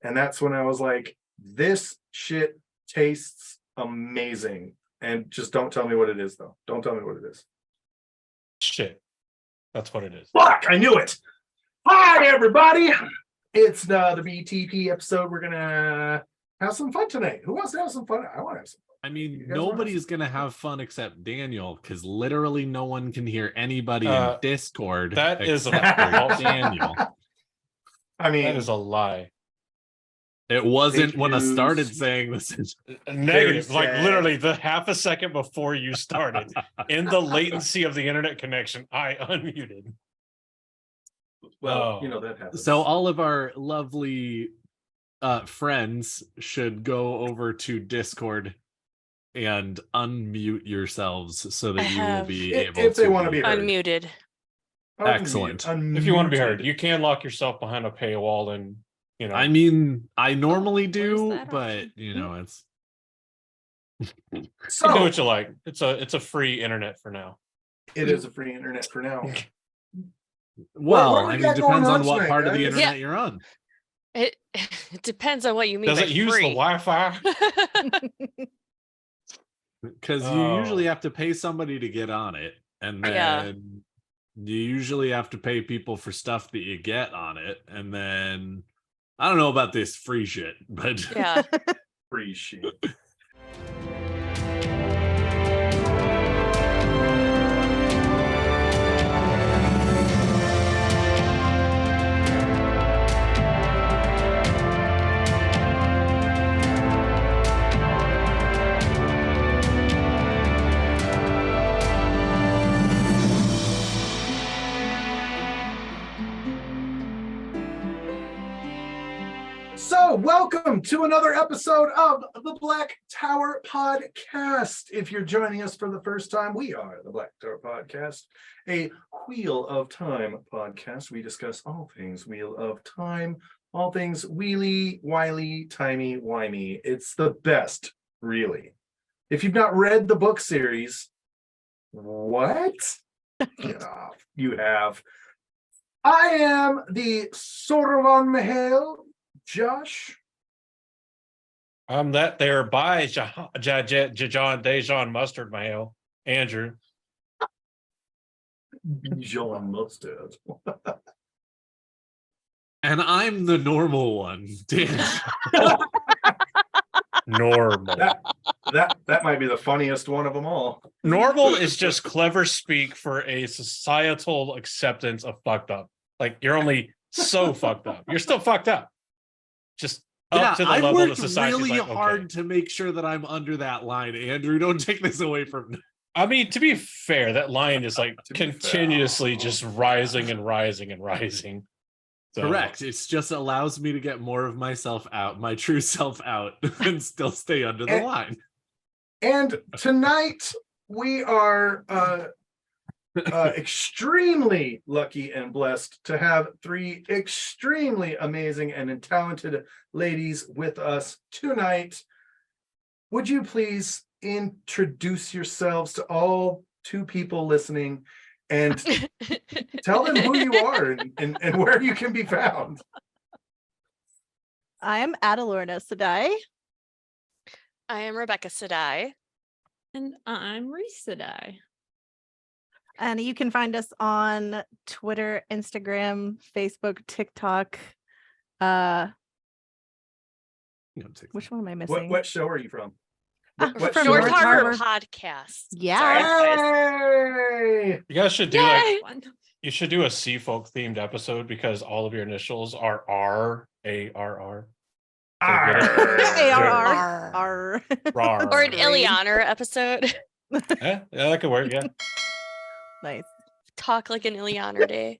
And that's when I was like, this shit tastes amazing. And just don't tell me what it is, though. Don't tell me what it is. Shit. That's what it is. Fuck, I knew it. Hi, everybody. It's the BTP episode. We're going to have some fun tonight. Who wants to have some fun? I want to have some fun. I mean, nobody's going to have fun except Daniel, because literally no one can hear anybody in Discord. That is except Daniel. I mean, that is a lie. It wasn't when I started saying this. Negative. Like literally the half a second before you started, in the latency of the internet connection, I unmuted. Well, that happens. So all of our lovely friends should go over to Discord and unmute yourselves so that you will be able if they to want to be heard. Unmuted. Excellent. If you want to be heard, you can lock yourself behind a paywall and, I mean, I normally do, but, it's... So, you do what you like. It's a free internet for now. It is a free internet for now. Well, what I we mean, got it going depends on on what tonight, part of the guys? internet Yeah. you're on. It depends on what you mean Does by it use free. the Wi-Fi? Because you usually have to pay somebody to get on it, and then you usually have to pay people for stuff that you get on it, and then I don't know about this free shit, but Yeah. Free shit. So, welcome to another episode of the Black Tower Podcast. If you're joining us for the first time, we are the Black Tower Podcast, a Wheel of Time podcast. We discuss all things Wheel of Time, all things wheelie, wily, timey, wimey. It's the best, really. If you've not read the book series, what? Get off. You have. I am the Sorovan Mihail. Josh, I'm that there by John Dejan Mustard Mayo. Andrew. John Mustard. and I'm the normal one. Damn. Normal. That might be the funniest one of them all. Normal is just clever speak for a societal acceptance of fucked up. Like you're only so fucked up. You're still fucked up. Just up to the I've level worked that society really like, hard to make sure that I'm under that line. Andrew, don't take this away from me. I mean, to be fair, that line is like continuously just rising and rising and rising. So, Correct. It just allows me to get more of myself out, my true self out, and still stay under the line. And tonight we are extremely lucky and blessed to have three extremely amazing and talented ladies with us tonight. Would you please introduce yourselves to all two people listening and tell them who you are and where you can be found? I'm Adalorna Sedai. I am Rebecca Sedai. And I'm Reese Sedai. And you can find us on Twitter, Instagram, Facebook, TikTok. Which one am I missing? What show are you from? From What show North are you Harbor from? Podcast. Yeah. Sorry, Yay! you guys should do Yay! you should do a sea folk themed episode because all of your initials are R-A-R-R. ARR. Or an Ilianer episode. Yeah, that could work. Yeah. Nice. Talk like an Ilianer day.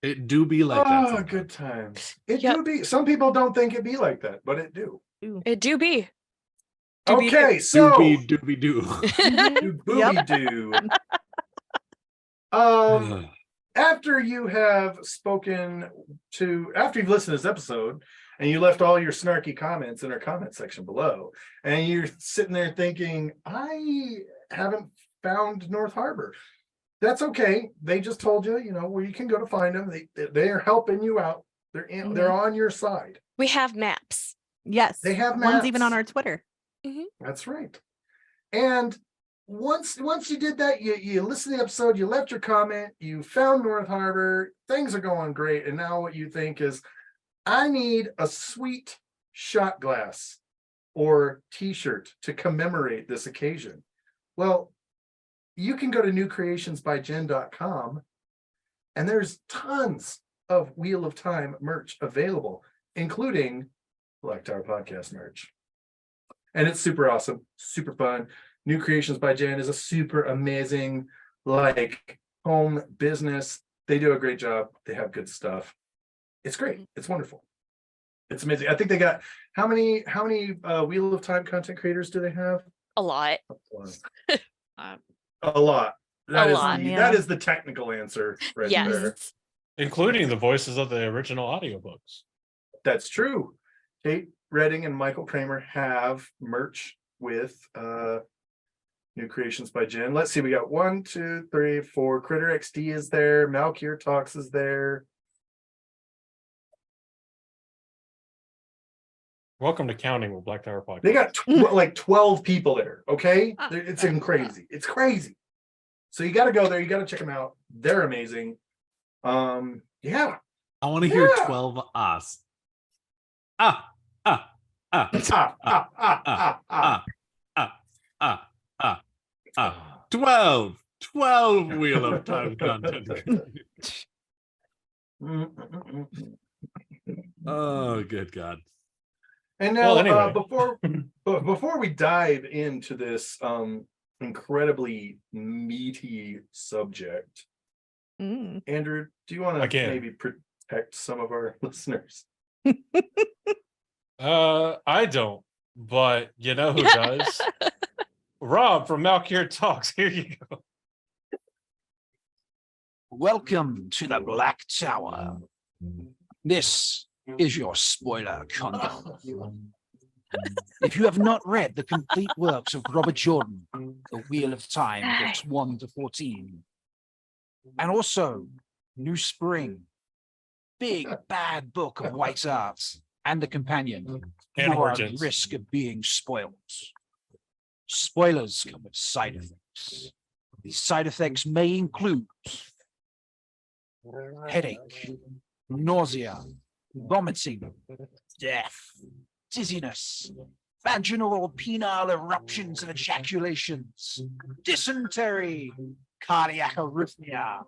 It do be like that. Oh, sometimes. good times. It Yep. do be. Some people don't think it be like that, but it do. It do be. Do be Okay, so Doobie doo. booby doo. After you have spoken to, after you've listened to this episode, and you left all your snarky comments in our comment section below, and you're sitting there thinking, I haven't found North Harbor. That's okay. They just told you, where you can go to find them. They are helping you out. They're on your side. We have maps. Yes. They have ones even maps. on our Twitter. That's right. And once you did that, you listened to the episode, you left your comment, you found North Harbor, things are going great. And now what you think is, I need a sweet shot glass or t-shirt to commemorate this occasion. Well, you can go to newcreationsbyjen.com and there's tons of Wheel of Time merch available, including Black Tower Podcast merch. And it's super awesome, super fun. New Creations by Jen is a super amazing, like, home business. They do a great job. They have good stuff. It's great. It's wonderful. It's amazing. I think they got how many Wheel of Time content creators do they have? A lot. A lot. That is lot, yeah. that is the technical answer right Yes. there. Including the voices of the original audiobooks. That's true. Kate Redding and Michael Kramer have merch with New Creations by Jen. Let's see, we got 1, 2, 3, 4. Critter XD is there. Malkier Talks is there. Welcome to Counting with Black Tower Podcast. They got like 12 people there. Okay, it's crazy. It's crazy. So you got to go there. You got to check them out. They're amazing. Yeah. I want to hear 12 us. Ah, ah, ah, Ah, ah, ah, ah, ah. ah, ah, ah, ah. 12 Wheel of Time content. Oh, good God. And now, Well, anyway. before we dive into this incredibly meaty subject, Andrew, do you want to Again. maybe protect some of our listeners? I don't, but you know who does? Rob from Malkier Talks. Here you go. Welcome to the Black Tower. This is your spoiler content. If you have not read the complete works of Robert Jordan, The Wheel of Time, books 1 to 14, and also New Spring, Big Bad Book of White Arts, and The Companion, And you are at Origins. risk of being spoiled. Spoilers come with side effects. These side effects may include headache, nausea, vomiting, death, dizziness, vaginal or penile eruptions and ejaculations, dysentery, cardiac arrhythmia,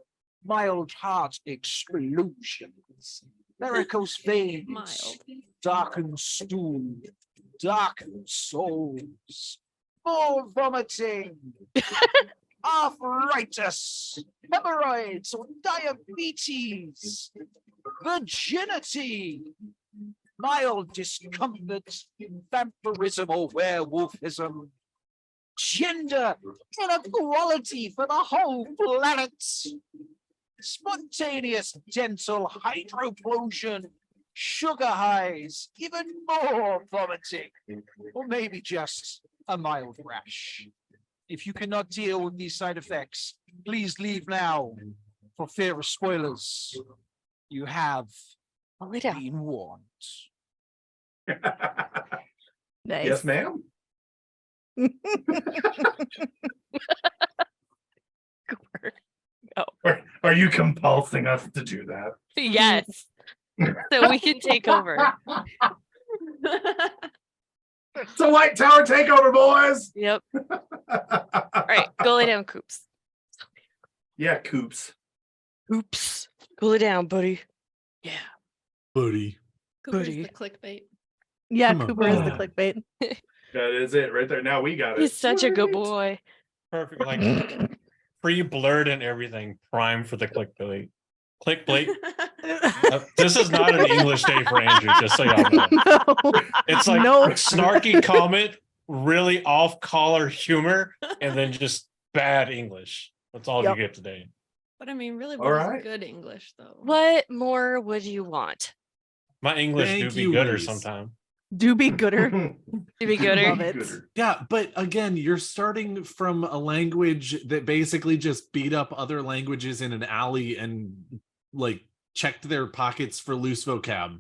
mild heart explosions, varicose veins, Mild. darkened stool, darkened souls, more vomiting, arthritis, hemorrhoids or diabetes, virginity, mild discomfort, vampirism or werewolfism, gender inequality for the whole planet, spontaneous dental hydroplosion, sugar highs, even more vomiting, or maybe just a mild rash. If you cannot deal with these side effects, please leave now for fear of spoilers. You have been warned. Nice. Yes, ma'am. Are you compulsing us to do that? Yes. So we can take over. It's a White Tower takeover, boys. Yep. All right. Go lay down, Coops. Yeah, Coops. Oops. Go lay down, buddy. Yeah. Buddy. Cooper's Buddy. the clickbait. Yeah, Come on. Cooper is the clickbait. That is it right there. Now we got it. He's such a good Sweet. boy. Perfect. Like pre-blurred and everything. Prime for the clickbait. Clickbait. This is not an English day for Andrew, just so y'all know. No. It's like No. snarky comment, really off-collar humor, and then just bad English. That's all Yep. you get today. But I mean, really, All what right. is good English though? What more would you want? My English Thank do be you, gooder Reese. sometime. Do be gooder. To be gooder? Love it. Yeah, but again, you're starting from a language that basically just beat up other languages in an alley and like checked their pockets for loose vocab.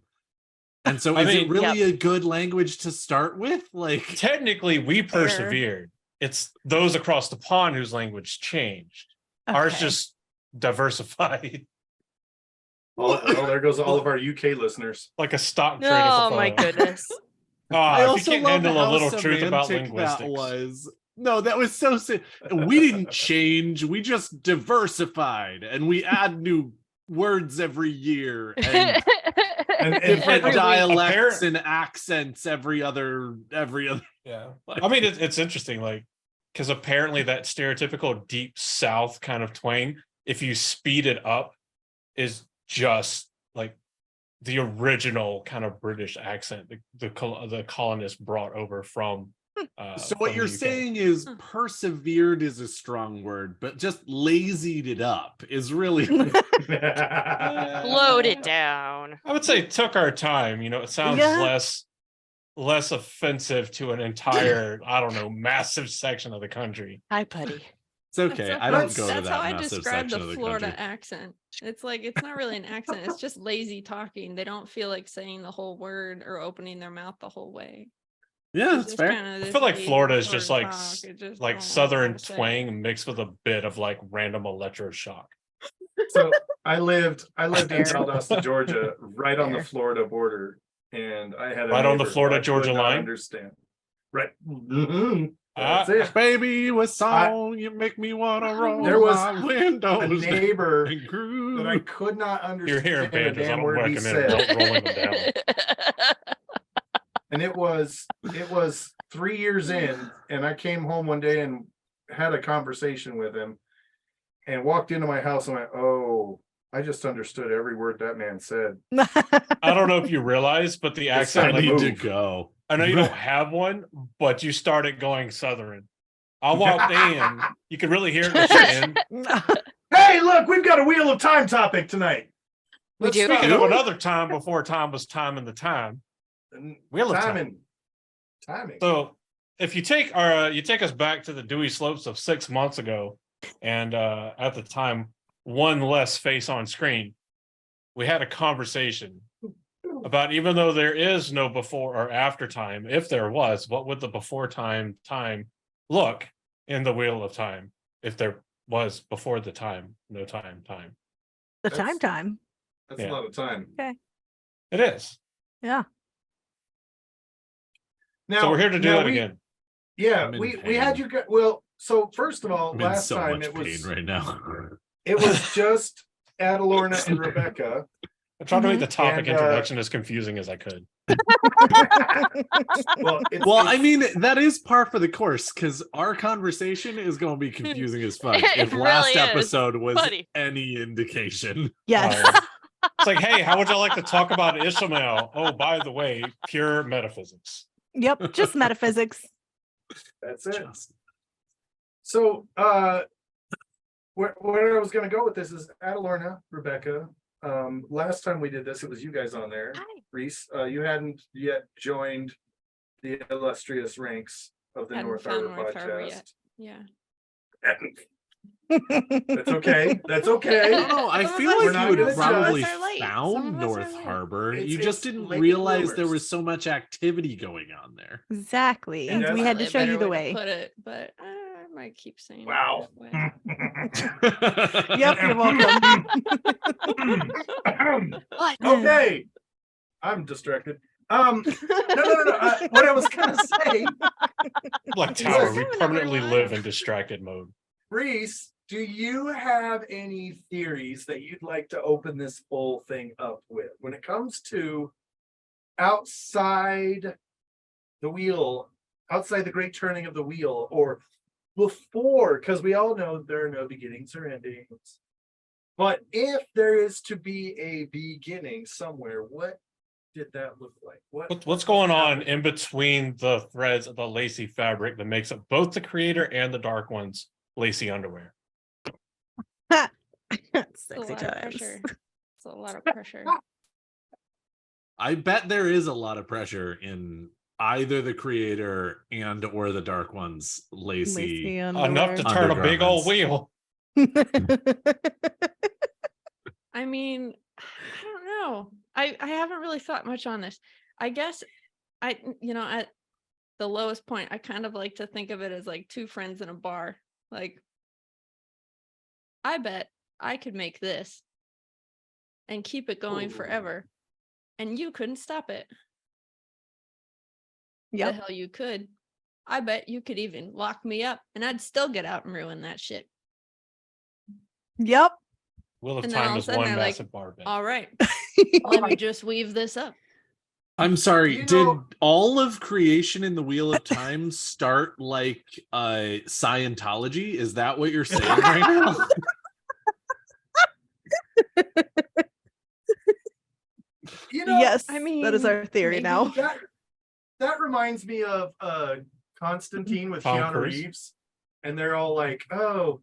And so I is it mean, really a good language to start with? Like, technically, we persevered. It's those across the pond whose language changed. Ours Okay. just diversified Oh, there goes all of our UK listeners. like a stock trade. Oh my goodness. I If you also can't love handle a how little truth about semantic linguistics. that was. No, that was so we didn't change. We just diversified, and we add new words every year and And different every week, dialects and accents every other. Yeah, I mean it's interesting, like because apparently that stereotypical deep South kind of twang, if you speed it up, is just like the original kind of British accent the colonists brought over from. So what from you're the UK. saying is persevered is a strong word, but just lazied it up is really. Load it down. I would say took our time. It sounds Yeah. less offensive to an entire, I don't know, massive section of the country. Hi, buddy. It's okay. That's I don't go to That's that how I massive describe section the of the Florida country. accent. It's like it's not really an accent. It's just lazy talking. They don't feel like saying the whole word or opening their mouth the whole way. Yeah, It's that's just fair. kinda I this feel like lazy Florida is sort just of like talk. It just like don't know southern what to say. twang mixed with a bit of like random electroshock. So I lived in Fair. Valdosta, Georgia, right on the Fair. Florida border, and I had a Right on the neighbor who I Florida-Georgia could not line? Understand. Right. Mhm. That's Ah, it. Baby, you a song, you make me wanna roll There was my windows. A neighbor and groove. that I could not You're understand hearing a banjos. I damn don't word he recommend said. rolling them down. And it was 3 years in, and I came home one day and had a conversation with him and walked into my house and went, oh, I just understood every word that man said. I don't know if you realize, but the It's accent, I time like, to need move. to go. I know you don't have one, but you started going southern. I walked in, you could really hear it in the chin. Hey, look, we've got a Wheel of Time topic tonight. We do? Speaking of another time before time was time in the time. Wheel of Time. Timing. So if you take us back to the dewy slopes of 6 months ago, and at the time, one less face on screen, we had a conversation about, even though there is no before or after time, if there was, what would the before time look in the Wheel of Time if there was before the time, no time. The That's- time. That's Yeah. a lot of time. It is. Yeah. Now, So we're here to do now that we- again. Yeah, I'm in we had pain. you well, so first of all, I'm in last so time much it pain was right now. it was just Adalorna and Rebecca. I tried to make the topic And, introduction as confusing as I could. Well, it's, Well, it's- I mean, that is par for the course because our conversation is going to be confusing as fuck. It If last really is, episode was buddy. any indication. Yes. It's like, hey, how would you like to talk about Ishmael? Oh, by the way, pure metaphysics. Yep. Just metaphysics. that's it. Just- So where I was gonna go with this is Adalorna, Rebecca. Last time we did this, it was you guys on there. Hi. Reese, you hadn't yet joined the illustrious ranks of the Hadn't North found Harbor North Harbor podcast. yet. Yeah. That's okay. That's I okay. don't know. I Some of feel us- like not you would gonna judge. probably Some of us are late. Some found of us are North late. Harbor. It's- You just it's didn't late realize there bloomers. was so much activity going on there. Exactly. And We had to Probably a show you better the way to way. put it, but I might keep saying it Wow. that way. Yep, you're welcome. What? Okay. I'm distracted. No. What I was gonna say, Like Jesus. Tower, we Doing permanently everyone. live in distracted mode. Reese, do you have any theories that you'd like to open this whole thing up with when it comes to outside the wheel, outside the great turning of the wheel, or before? Because we all know there are no beginnings or endings. But if there is to be a beginning somewhere, what did that look like? What's going on in between the threads of the lacy fabric that makes up both the creator and the Dark One's lacy underwear? It's a Sexy lot of times. pressure. It's a lot of pressure. I bet there is a lot of pressure in either the creator and or the Dark One's lacy. Enough to turn a big old Undergarments. wheel. I mean, I don't know. I haven't really thought much on this. I guess at the lowest point, I kind of like to think of it as like two friends in a bar. Like, I bet I could make this and keep it going forever, and you couldn't stop it. The Yep. hell you could. I bet you could even lock me up, and I'd still get out and ruin that shit. Yep. Wheel of And then all Time of a is sudden one they're like, massive bar bit. all right, let me just weave this up. I'm sorry, You did know- all of creation in the Wheel of Time start like Scientology? Is that what you're saying right now? Yes. I that is mean, our theory maybe. now. That reminds me of Constantine with Tom Keanu Cruise. Reeves, and they're all like, "Oh,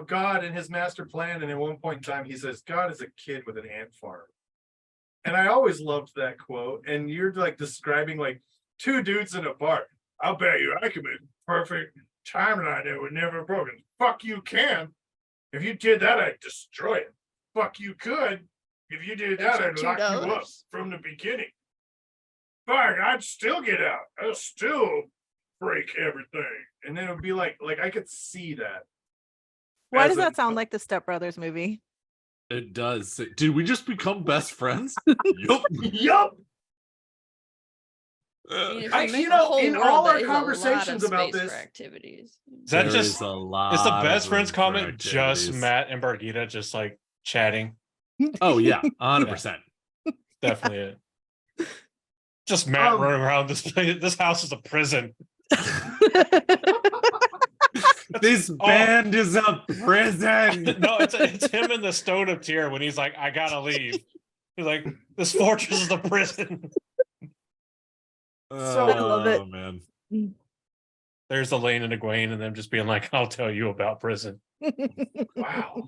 God and his master plan." And at one point in time, he says, "God is a kid with an ant farm." And I always loved that quote. And you're like describing like two dudes in a bar. I'll bet you I could make a perfect timeline that would never broken. Fuck you can. If you did that, I'd destroy it. Fuck you could. If you did that, I'd lock you up $2. from the beginning. Fuck, I'd still get out. I'll still break everything. And then it would be like I could see that. Why as does a- that sound like the Step Brothers movie? It does. Did we just become best friends? Yup. Yup. I mean, if I- you make you a know, whole in world, all that our is a lot of conversations about space for this- activities. Is that There just is a lot. is the best of friends room for comment just activities. Matt and Bargita just like chatting? Oh yeah, 100%. Definitely it. Just Matt Um, running around this place. This house is a prison. This band is a prison. No, it's him in the stone of tear when he's like, I gotta leave. He's like, this fortress is a prison. So- I love it. Oh man. There's Elaine and Egwene and them just being like, I'll tell you about prison. Wow.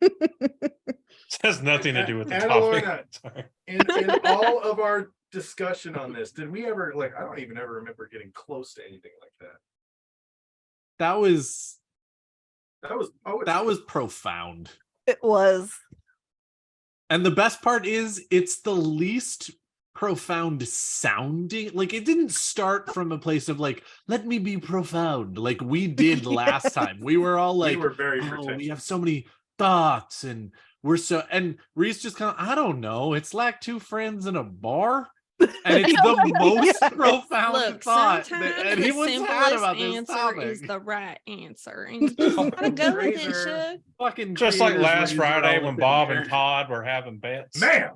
It has nothing to do with the Adelorna, topic. Sorry. in all of our discussion on this, did we ever I don't even ever remember getting close to anything like that. That was That was profound. It was. And the best part is it's the least profound sounding. Like it didn't start from a place of like, let me be profound. Like we did last time. We were all like, we were very oh, we pretentious. have so many thoughts and we're so, and Reese just kind of, I don't know. It's like two friends in a bar. And it's the most Yes. profound Look, thought sometimes that the anyone's had simplest about this answer topic. is the right answer. And you just gotta go with it, Razor. Shug. Fucking Just like creators last raise Friday all when up in Bob here. and Todd were having bets. Man,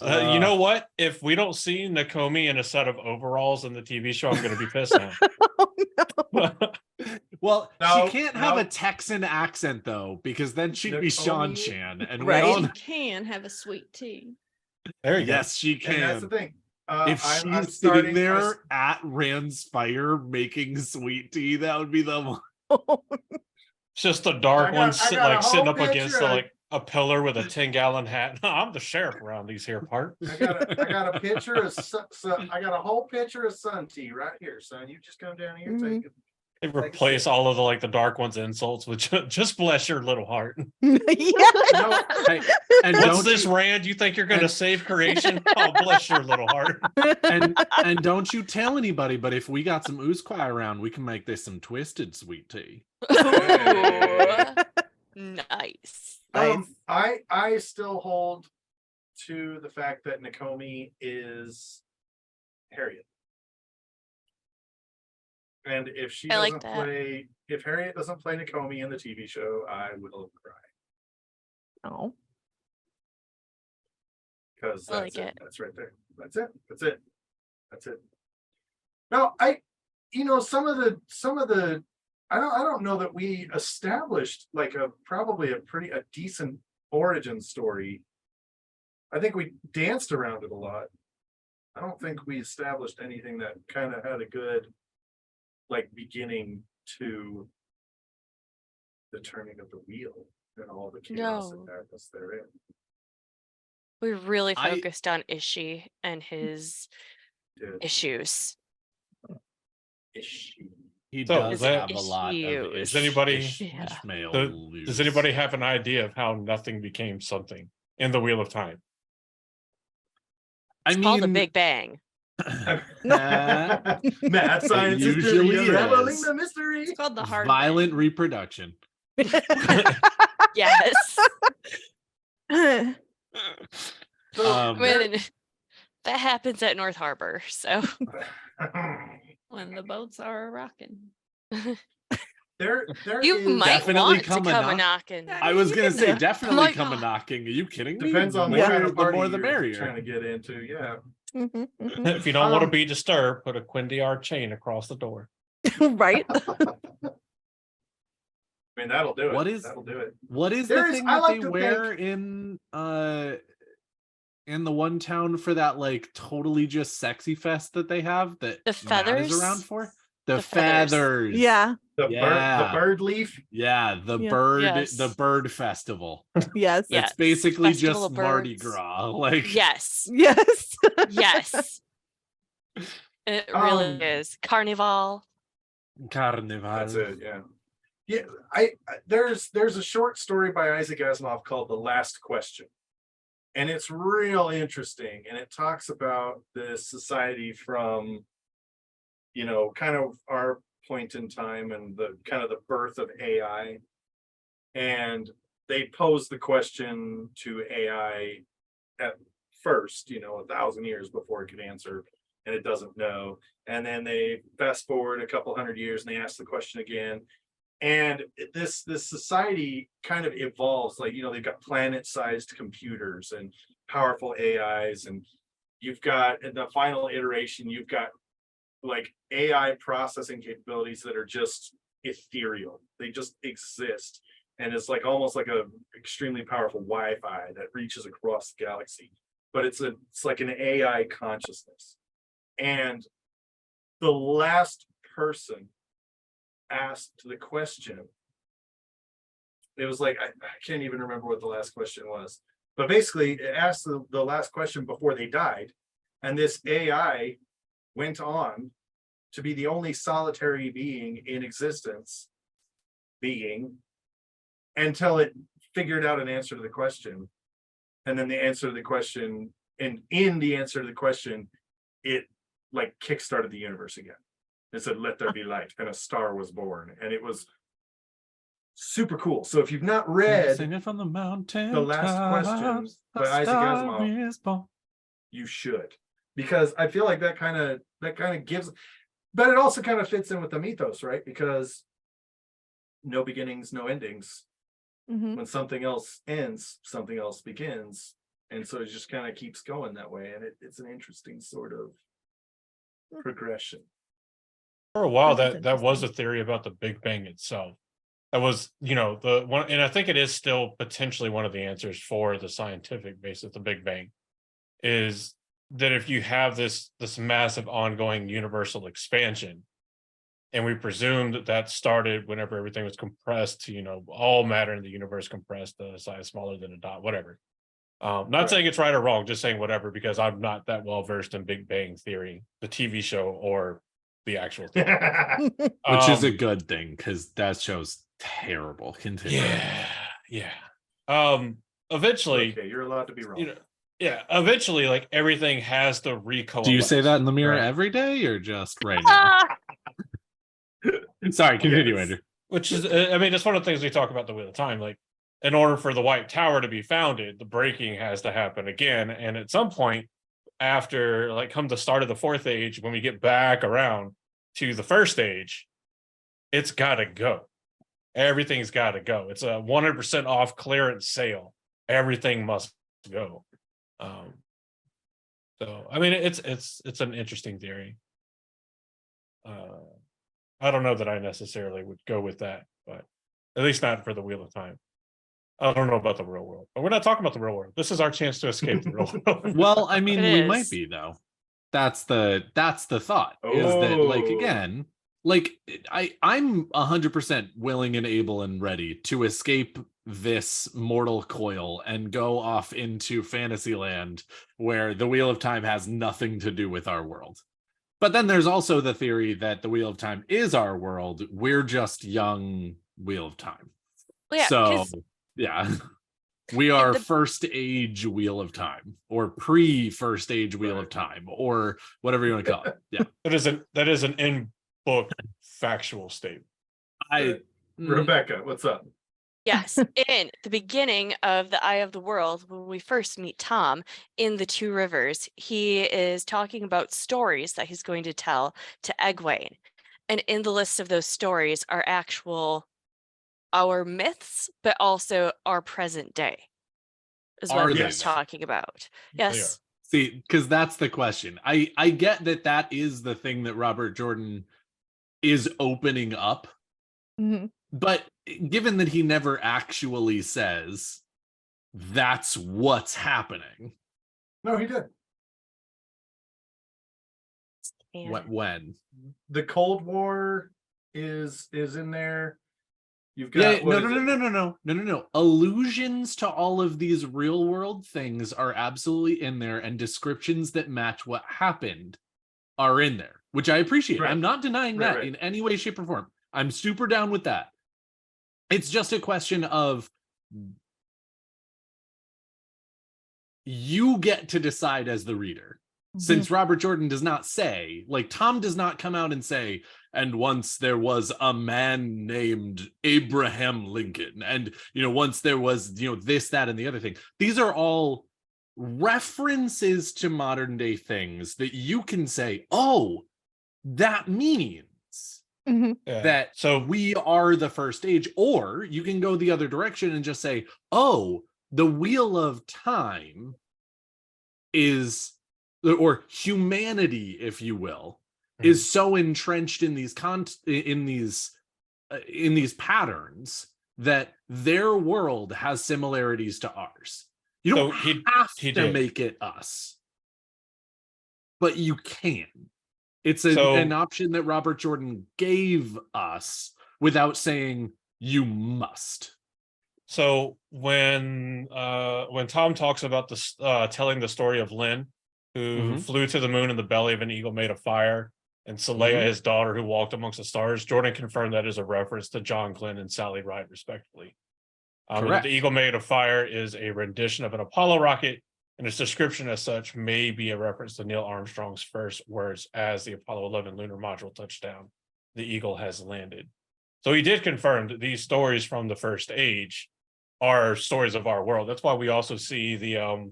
You know what? If we don't see Nakomi in a set of overalls in the TV show, I'm going to be pissed now. Well, No, she can't have no. a Texan accent though, because then she'd be Sean Naomi- Chan, and Right. we She all can have a sweet tea. There you yes, she and that's the can. thing. If I'm she's sitting starting there at Rand's fire making sweet tea, that would be the one. go. It's just a dark I got- one I sit, got a like sitting whole up against picture of- like a pillar with a 10-gallon hat. No, I'm the sheriff around these here parts. I got a picture of I got a whole picture of sun tea right here, son. You just come down here, take it. They replace all of the dark ones insults with just bless your little heart. Yeah. No, Hey, and What's don't this, you, Rand? You think you're going to and- save creation? Oh, bless your little heart. and don't you tell anybody, but if we got some Oozquai around, we can make this some twisted sweet tea. Nice. I still hold to the fact that Nakomi is Harriet. And if she I like doesn't that. play, if Harriet doesn't play Nakomi in the TV show, I will cry. Oh. Because I that's like it. it. That's right there. That's it. That's it. That's it. Now some of the I don't know that we established like probably a decent origin story. I think we danced around it a lot. I don't think we established anything that kind of had a good like beginning to the turning of the wheel and all the chaos No. and madness therein. We really I- focused on Ishi and his Did issues. issue. He So, does that- have a lot of Issues. Yeah. Ishmael. Does anybody have an idea of how nothing became something in the Wheel of Time? I It's called a mean, Big Bang. Mad science is usually unraveling is. the mystery. It's called the hard violent bang. reproduction. Yes. So, Um, When that happens at North Harbor, so When the boats are rocking. there you is- might Definitely want to come a come a knock. knocking. I was gonna say Yeah. definitely My come a God. knocking. Are you kidding me? depends on the More- kind of party more the you're merrier. trying to get into. Yeah. Mhm, mhm. If you don't want to Um, be disturbed, put a Quindiar chain across the door. Right. I mean, that'll do it. What is- That'll do it. What is There the is- thing I that like they to wear in the one town for that like totally just sexy fest that they have that The Matt is around feathers? for? The, The feathers. feathers. Yeah. The Yeah. bird leaf. Yeah, the Yeah. bird Yes. the bird festival. Yes. Yeah. That's basically Festival just of Mardi Birds. Gras. Like Yes. Yes. Yes. It really Um, is. Carnival. Carnival. That's it. Yeah. Yeah. There's a short story by Isaac Asimov called The Last Question. And it's real interesting. And it talks about this society from, kind of our point in time and the kind of the birth of AI. And they pose the question to AI at first, 1,000 years before it could answer, and it doesn't know. And then they fast forward a couple hundred years and they ask the question again. And this society kind of evolves, like, they've got planet-sized computers and powerful AIs, and you've got in the final iteration, you've got like AI processing capabilities that are just ethereal. They just exist. And it's like almost like a extremely powerful Wi-Fi that reaches across the galaxy. But it's like an AI consciousness. And the last person asked the question, it was like, I can't even remember what the last question was, but basically it asked the last question before they died. And this AI went on to be the only solitary being in existence until it figured out an answer to the question. And then the answer to the question, and in the answer to the question, it like kickstarted the universe again. It said, "Let there be light," and a star was born. And it was super cool. So if you've not read Singing from the mountain. The Last Question by Isaac Asimov, you should, because I feel like that kind of gives, but it also kind of fits in with the mythos, right? Because no beginnings, no endings. Mhm. When something else ends, something else begins. And so it just kind of keeps going that way. And it's an interesting sort of progression. For a while, That's that was a interesting. theory about the Big Bang itself. That was, the one, and I think it is still potentially one of the answers for the scientific base of the Big Bang, is that if you have this massive ongoing universal expansion, and we presume that started whenever everything was compressed to, all matter in the universe compressed to a size smaller than a dot, whatever. Not Right. saying it's right or wrong, just saying whatever, because I'm not that well versed in Big Bang Theory, the TV show or the actual thing. Which is a good thing, because that show's terrible. Continue. Yeah. Eventually, Okay, you're allowed to be wrong. eventually, like everything has to recoalesce. Do you say that in the mirror Right. every day or just right now? Sorry, continue, Yes. Andrew. Which is, I mean, it's one of the things we talk about the Wheel of Time. Like, in order for the White Tower to be founded, the breaking has to happen again. And at some point, after like come the start of the fourth age, when we get back around to the first age, it's got to go. Everything's got to go. It's a 100% off clearance sale. Everything must go. So I mean, it's an interesting theory. I don't know that I necessarily would go with that, but at least not for the Wheel of Time. I don't know about the real world, but we're not talking about the real world. This is our chance to escape the real world. Well, I mean, It we is. might be though. That's the thought. Is that like Oh. again, like I'm 100% willing and able and ready to escape this mortal coil and go off into Fantasyland where the Wheel of Time has nothing to do with our world. But then there's also the theory that the Wheel of Time is our world. We're just young Wheel of Time. Well, yeah, So 'cause yeah, we are the- first age Wheel of Time, or pre-first age Wheel of Time, or whatever you want to call it. Yeah, That is an in book factual statement. Rebecca, what's up? Yes, in the beginning of the Eye of the World, when we first meet Tom in the Two Rivers, he is talking about stories that he's going to tell to Egwene. And in the list of those stories are our myths, but also our present day, is Are what they he's though? talking about. Yes. See, because that's the question. I get that is the thing that Robert Jordan is opening up, Mhm. but given that he never actually says that's what's happening, No, he did. And when The Cold War is in there. You've got no. Allusions to all of these real world things are absolutely in there, and descriptions that match what happened are in there, which I appreciate. Right. I'm not denying that Right. in any way, shape, or form. I'm super down with that. It's just a question of you get to decide as the reader. Since Robert Jordan does not say, like Tom does not come out and say, and once there was a man named Abraham Lincoln, and once there was this, that, and the other thing. These are all references to modern day things that you can say, oh, that means Mhm. Yeah. that So we are the first age. Or you can go the other direction and just say, oh, the Wheel of Time is, or humanity, if you will, is so entrenched in these in these patterns that their world has similarities to ours. You don't have to make it us, but you can. It's an option that Robert Jordan gave us without saying you must. So when Tom talks about this, telling the story of Lynn, who flew to the moon in the belly of an eagle made of fire, and Saleya, his daughter, who walked amongst the stars, Jordan confirmed that is a reference to John Glenn and Sally Ride, respectively. Correct. The eagle made of fire is a rendition of an Apollo rocket, and its description as such may be a reference to Neil Armstrong's first words as the Apollo 11 lunar module touched down. The eagle has landed. So he did confirm that these stories from the first age are stories of our world. That's why we also see the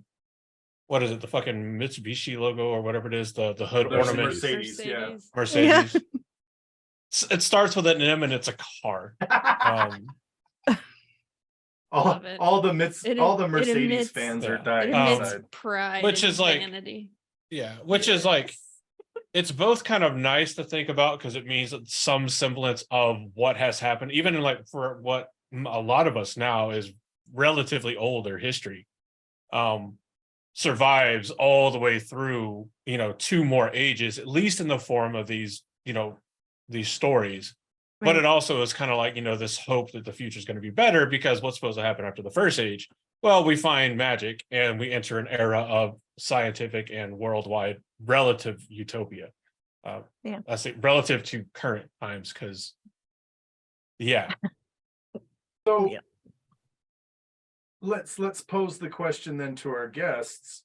what is it, the fucking Mitsubishi logo or whatever it is, the hood There's ornament. Mercedes, yeah. Mercedes. It starts with an M and it's a car. All the Mercedes emits- fans are yeah. dying It emits inside. pride, Which and is like- vanity. Yeah, which is like, it's both kind of nice to think about because it means that some semblance of what has happened, even in like for what a lot of us now is relatively older history, survives all the way through, 2 more ages, at least in the form of these, these stories. But it also is kind of like, this hope that the future is going to be better, because what's supposed to happen after the first age? Well, we find magic and we enter an era of scientific and worldwide relative utopia. I say relative to current times, because So let's pose the question then to our guests.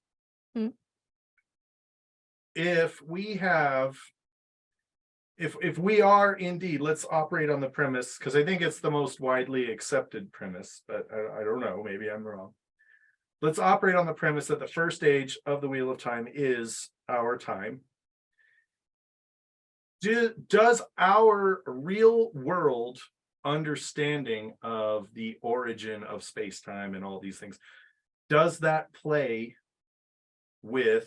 If we are indeed, let's operate on the premise, because I think it's the most widely accepted premise, but I don't know, maybe I'm wrong. Let's operate on the premise that the first age of the Wheel of Time is our time. Does our real world understanding of the origin of space-time and all these things, does that play with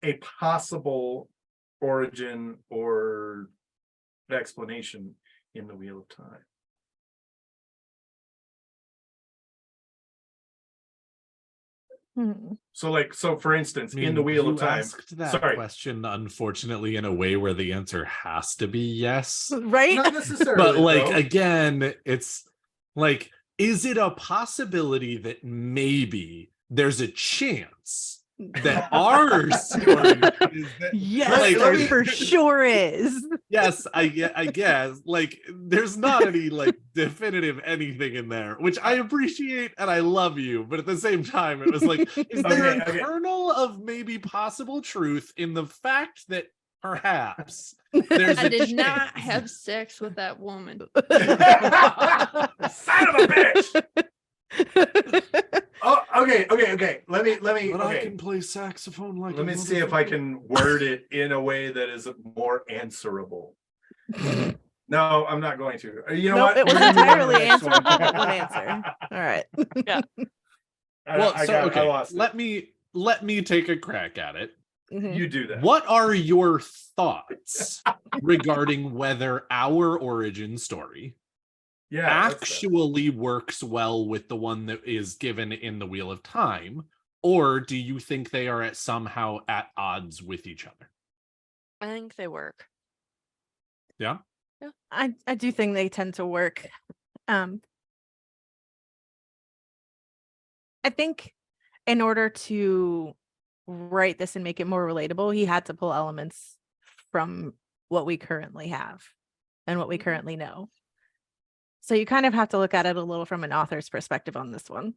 a possible origin or explanation in the Wheel of Time? So for instance, in the Wheel of Time, asked that question, unfortunately, in a way where the answer has to be yes, right? Not necessarily, but like though. again, it's like, is it a possibility that maybe there's a chance that our story is that, Yes, like, there for sure is. yes, I guess like there's not any like definitive anything in there, which I appreciate and I love you, but at the same time, it was like, is there a Okay. kernel of maybe possible truth in the fact that perhaps there's I a did not chance- have sex with that woman. Son of a bitch. Oh, okay. Let me. But I Okay. can play saxophone like Let a me see if I motherfucker. can word it in a way that is more answerable. No, I'm not going to. You know Nope, what? it was We're gonna move on to entirely the next one. answerable, but one answer. All right. I lost it. let me take a crack at it. Mhm. You do that. What are your thoughts regarding whether our origin story Yeah. actually works well with the one that is given in the Wheel of Time, or do you think they are somehow at odds with each other? I think they work. Yeah. I do think they tend to work. I think in order to write this and make it more relatable, he had to pull elements from what we currently have and what we currently know. So you kind of have to look at it a little from an author's perspective on this one.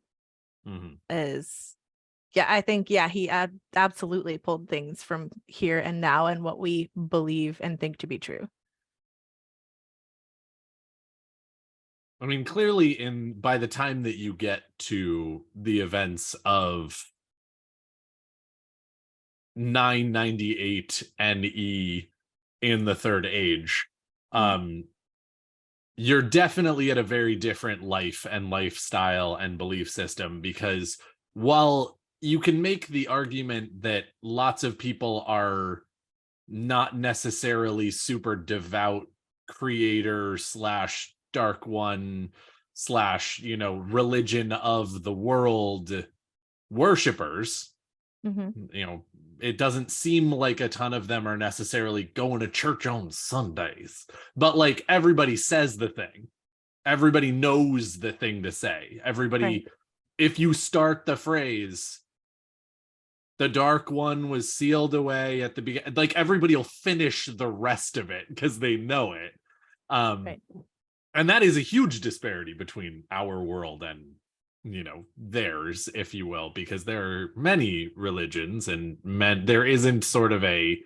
I think he absolutely pulled things from here and now and what we believe and think to be true. I mean, clearly, by the time that you get to the events of 998 NE in the Third Age, you're definitely at a very different life and lifestyle and belief system, because while you can make the argument that lots of people are not necessarily super devout creator / dark one / religion of the world worshippers, it doesn't seem like a ton of them are necessarily going to church on Sundays, but like everybody says the thing, everybody knows the thing to say, everybody, if you start the phrase, the dark one was sealed away at the beginning, like everybody will finish the rest of it because they know it. And that is a huge disparity between our world and theirs, if you will, because there are many religions and there isn't sort of a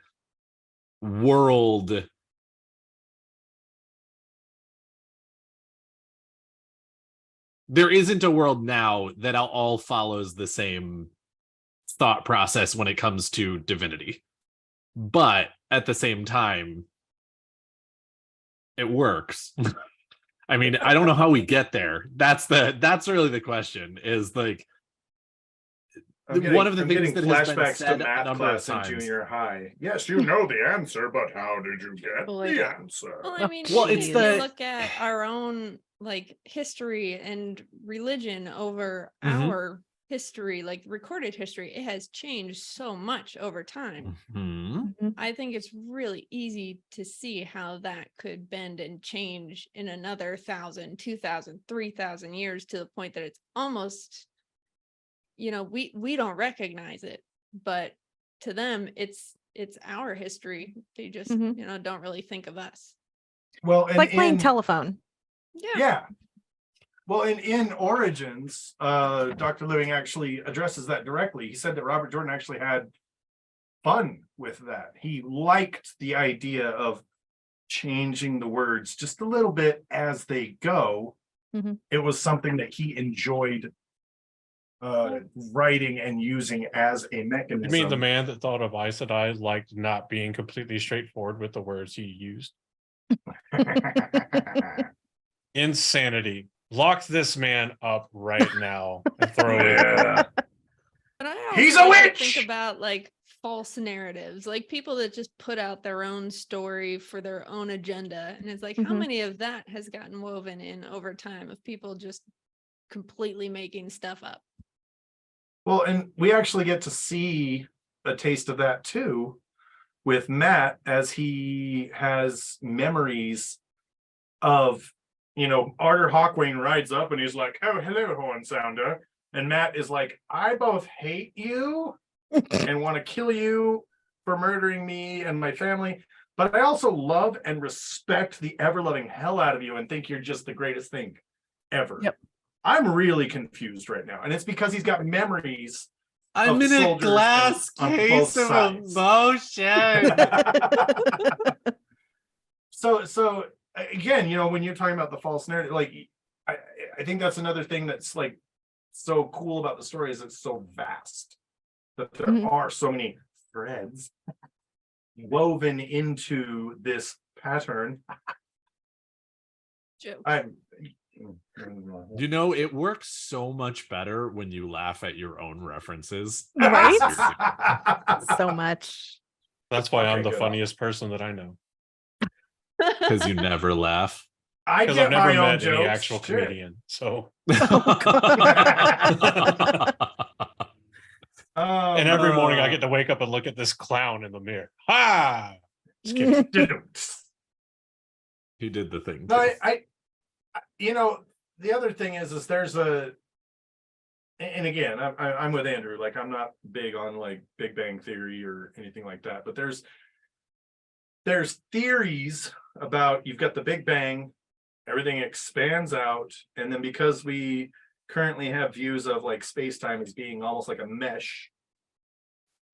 world now that all follows the same thought process when it comes to divinity, but at the same time it works. I mean, I don't know how we get there. That's really the question, is like one of the things that has been flashbacks said to a math number of class in times. junior high. Yes, you know the answer, but how did you get the answer? Well, I mean, Well, if it's you look at our own like history and religion over our history, like recorded history, it has changed so much over time. I think it's really easy to see how that could bend and change in another 1,000, 2,000, 3,000 years, to the point that it's almost, we don't recognize it, but to them it's our history. They just don't really think of us. Well, It's like playing telephone. Yeah. Well, in Origins, Dr. Living actually addresses that directly. He said that Robert Jordan actually had fun with that. He liked the idea of changing the words just a little bit as they go. It was something that he enjoyed writing and using as a mechanism. You mean the man that thought of Aes Sedai liked not being completely straightforward with the words he used? Insanity. Lock this man up right now and throw it away. But I He's also a like to witch! think about like false narratives, like people that just put out their own story for their own agenda, and it's like, how many of that has gotten woven in over time of people just completely making stuff up? Well, and we actually get to see a taste of that too with Matt, as he has memories of, Arthur Hawkwain rides up and he's like, "Oh, hello, Horn Sounder." And Matt is like, "I both hate you and want to kill you for murdering me and my family. But I also love and respect the ever-loving hell out of you and think you're just the greatest thing ever. Yep. I'm really confused right now. And it's because he's got memories. I'm Of in a soldiers glass on both case of sides. emotion. So again, you know, when you're talking about the false narrative, like I think that's another thing that's like so cool about the story is it's so vast that there Mhm. are so many threads woven into this pattern. Joke. I'm You know, it works so much better when you laugh at your own references. Right? So much. That's why I'm Okay, the good. funniest person that I know. Because you never laugh. I Because get I've never my own met any jokes. actual Shit. comedian. So and every morning I get to wake up and look at this clown in the mirror. Ha! Just kidding. He did the thing. No, too. I you know, the other thing is there's a, and again, I'm with Andrew. Like, I'm not big on like Big Bang Theory or anything like that, but there's theories about you've got the Big Bang, everything expands out, and then because we currently have views of like space-time as being almost like a mesh,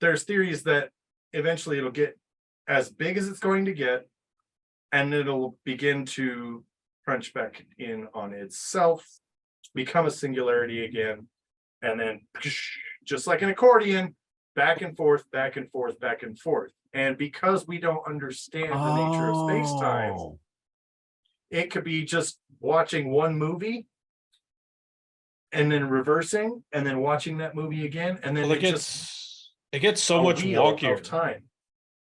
there's theories that eventually it'll get as big as it's going to get, and it'll begin to crunch back in on itself, become a singularity again, and then just like an accordion, back and forth, back and forth, back and forth. And because we don't understand the nature of space-time, Oh. it could be just watching one movie and then reversing and then watching that movie again, and then Well, it just it gets so a much wheel wonkier. of time.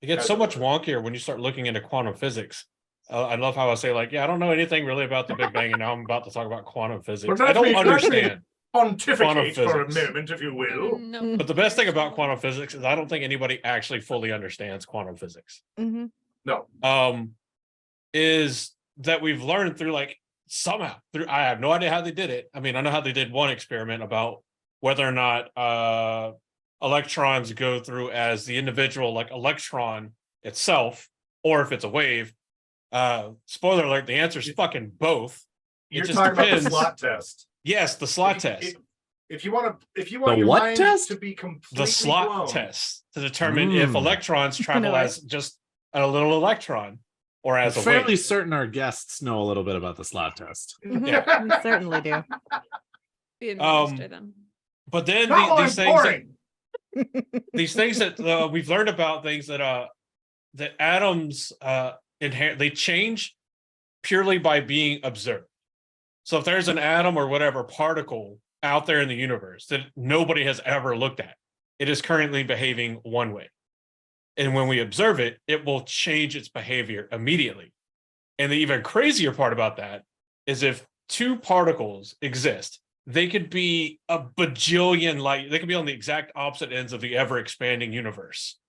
It gets as so it much were. wonkier when you start looking into quantum physics. I love how I say, like, yeah, I don't know anything really about the Big Bang, and now I'm about to talk about quantum physics. I don't understand. Pontificate for a physics. moment, if you will. No. But the best thing about quantum physics is I don't think anybody actually fully understands quantum physics. Mhm. No. Is that we've learned through like somehow through I have no idea how they did it. I mean, I know how they did one experiment about whether or not electrons go through as the individual like electron itself, or if it's a wave. Spoiler alert, the answer is fucking both. It You're just talking about the depends. slot test. Yes, the slot test. If you want your what mind test? to be completely The slot blown, test to determine if electrons travel right? as just a little electron or I'm as a fairly wave. certain our guests know a little bit about the slot test. Yeah. We certainly do. Be administer them. But then Not while these I'm things, pouring. these things that we've learned about things that atoms they change purely by being observed. So if there's an atom or whatever particle out there in the universe that nobody has ever looked at, it is currently behaving one way. And when we observe it, it will change its behavior immediately. And the even crazier part about that is if two particles exist, they could be a bajillion light, they could be on the exact opposite ends of the ever expanding universe.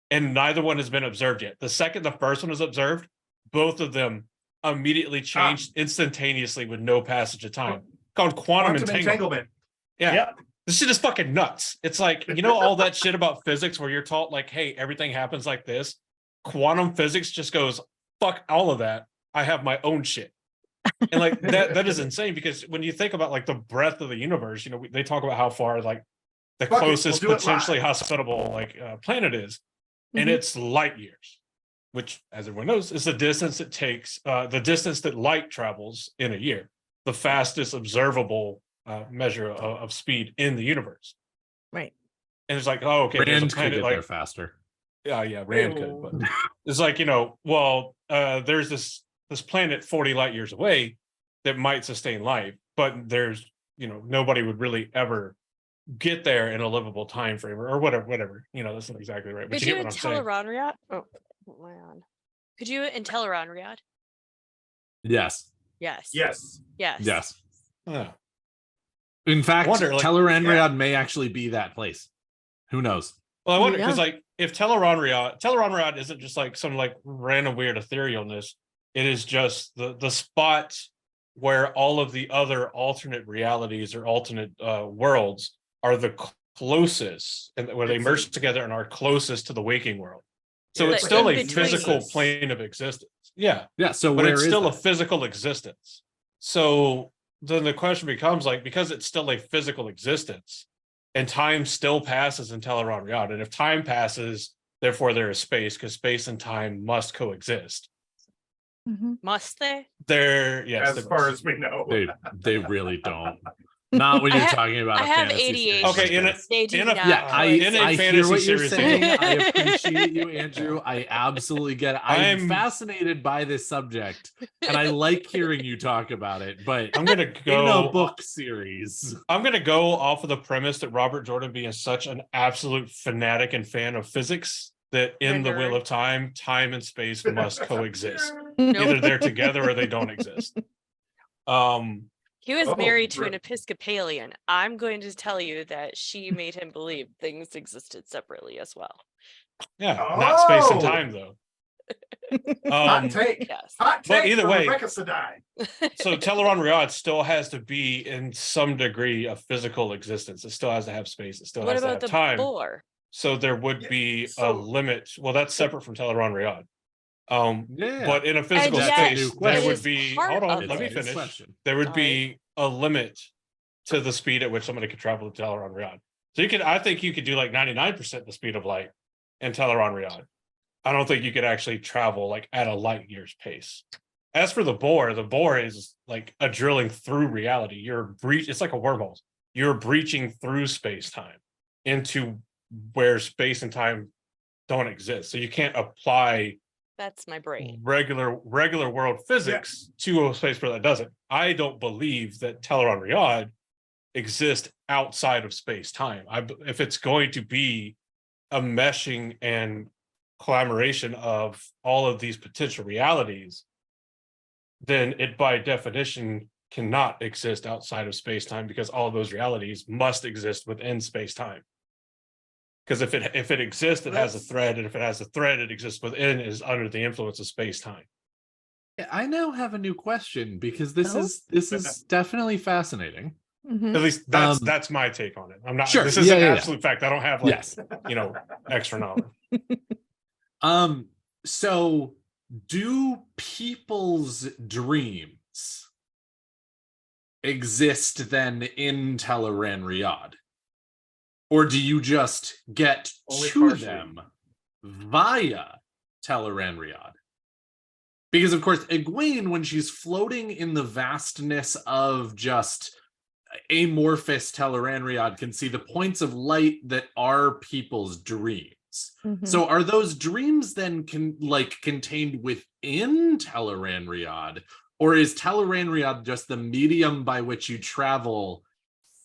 And neither one has been observed yet. The second the first one is observed, both of them immediately changed instantaneously with no passage of time. Called quantum entanglement. Yeah. Yep. This shit is fucking nuts. It's like, you know, all that shit about physics where you're taught like, hey, everything happens like this. Quantum physics just goes, fuck all of that. I have my own shit. And like that is insane, because when you think about like the breadth of the universe, you know, they talk about how far like the Fuck it, closest we'll do it potentially live. hospitable like planet is, and Mhm. it's light years, which, as everyone knows, is the distance it takes, the distance that light travels in a year, the fastest observable measure of speed in the universe. Right. And it's like, oh, okay, there's a Rand could planet get like, there faster. yeah, Rand could, but it's like, you know, well, there's this planet 40 light years away that might sustain life, but there's, you know, nobody would really ever get there in a livable time frame or whatever. You know, that's not exactly right. But Could you you get what I'm saying. Teleron Oh, what am I on? Could you in Teleron Riyadh? Yes. Yes. Yes. Yes. Yes. Yeah. In fact, wonder, like, Telerenriad may actually be that place. Who knows? Well, I wonder because Yeah. like if Teleron Riyadh isn't just like some like random weird etherealness. It is just the spot where all of the other alternate realities or alternate worlds are the closest and where they It's merge like- together and are closest to the waking world. So Yeah, it's it's still like a in physical between. plane of existence. Yeah. Yeah. So But where it's is still a that? physical existence. So then the question becomes like, because it's still a physical existence and time still passes in Teleron Riyadh. And if time passes, therefore there is space, because space and time must coexist. Mhm. Must they? There, yes. As there far must. as we know. They really don't. Not when I you're ha- talking about I a have fantasy series. ADHD. Okay, like in a- this. They do in a- not. Yeah, I in a hear fantasy what you're series, saying. yeah. I appreciate you, Andrew. I absolutely get it. I'm fascinated by this subject, and I like hearing you talk about it. But I'm gonna in a go. book series, I'm gonna go off of the premise that Robert Jordan being such an absolute fanatic and fan of physics that in the Wheel Nerd. of Time, time and space must coexist. Nope. Either they're together or they don't exist. He was Oh, married to an right. Episcopalian. I'm going to tell you that she made him believe things existed separately as well. Yeah, not space and Oh! time though. Hot take. Yes. Hot but take either from way- Rebecca Sadai. So Teleron Riyadh still has to be in some degree of physical existence. It still has to have space. It still What has to about have the time. boar? So there would Yeah, be a so- limit. Well, that's separate from Teleron Riyadh. yeah. But in a physical yet That's a new space, there question. would is be. part Hold on, of let me it. finish. Question. There would Sorry. be a limit to the speed at which somebody could travel to Teleron Riyadh. So you could, I think you could do like 99% the speed of light in Teleron Riyadh. I don't think you could actually travel like at a light year's pace. As for the boar is like a drilling through reality. It's like a wormhole. You're breaching through space time into where space and time don't exist. So you can't apply That's my brain. regular world physics to a space where that doesn't. I don't believe that Teleron Riyadh exists outside of space time. If it's going to be a meshing and collaboration of all of these potential realities, then it by definition cannot exist outside of space time, because all of those realities must exist within space time. Because if it exists, it has a thread, and if it has a thread, it exists within, is under the influence of space time. I now have a new question because this Oh. is definitely fascinating. Mhm. At least that's my take on it. I'm not Sure, this is yeah, an yeah, yeah. absolute fact. I don't have like Yes. extra knowledge. So do people's dreams exist then in Teleran Riyadh? Or do you just get Only to partially. them via Teleran Riyadh? Because of course, Egwene, when she's floating in the vastness of just amorphous Teleran Riyadh, can see the points of light that are people's dreams. Mhm. So are those dreams then contained within Teleran Riyadh, or is Teleran Riyadh just the medium by which you travel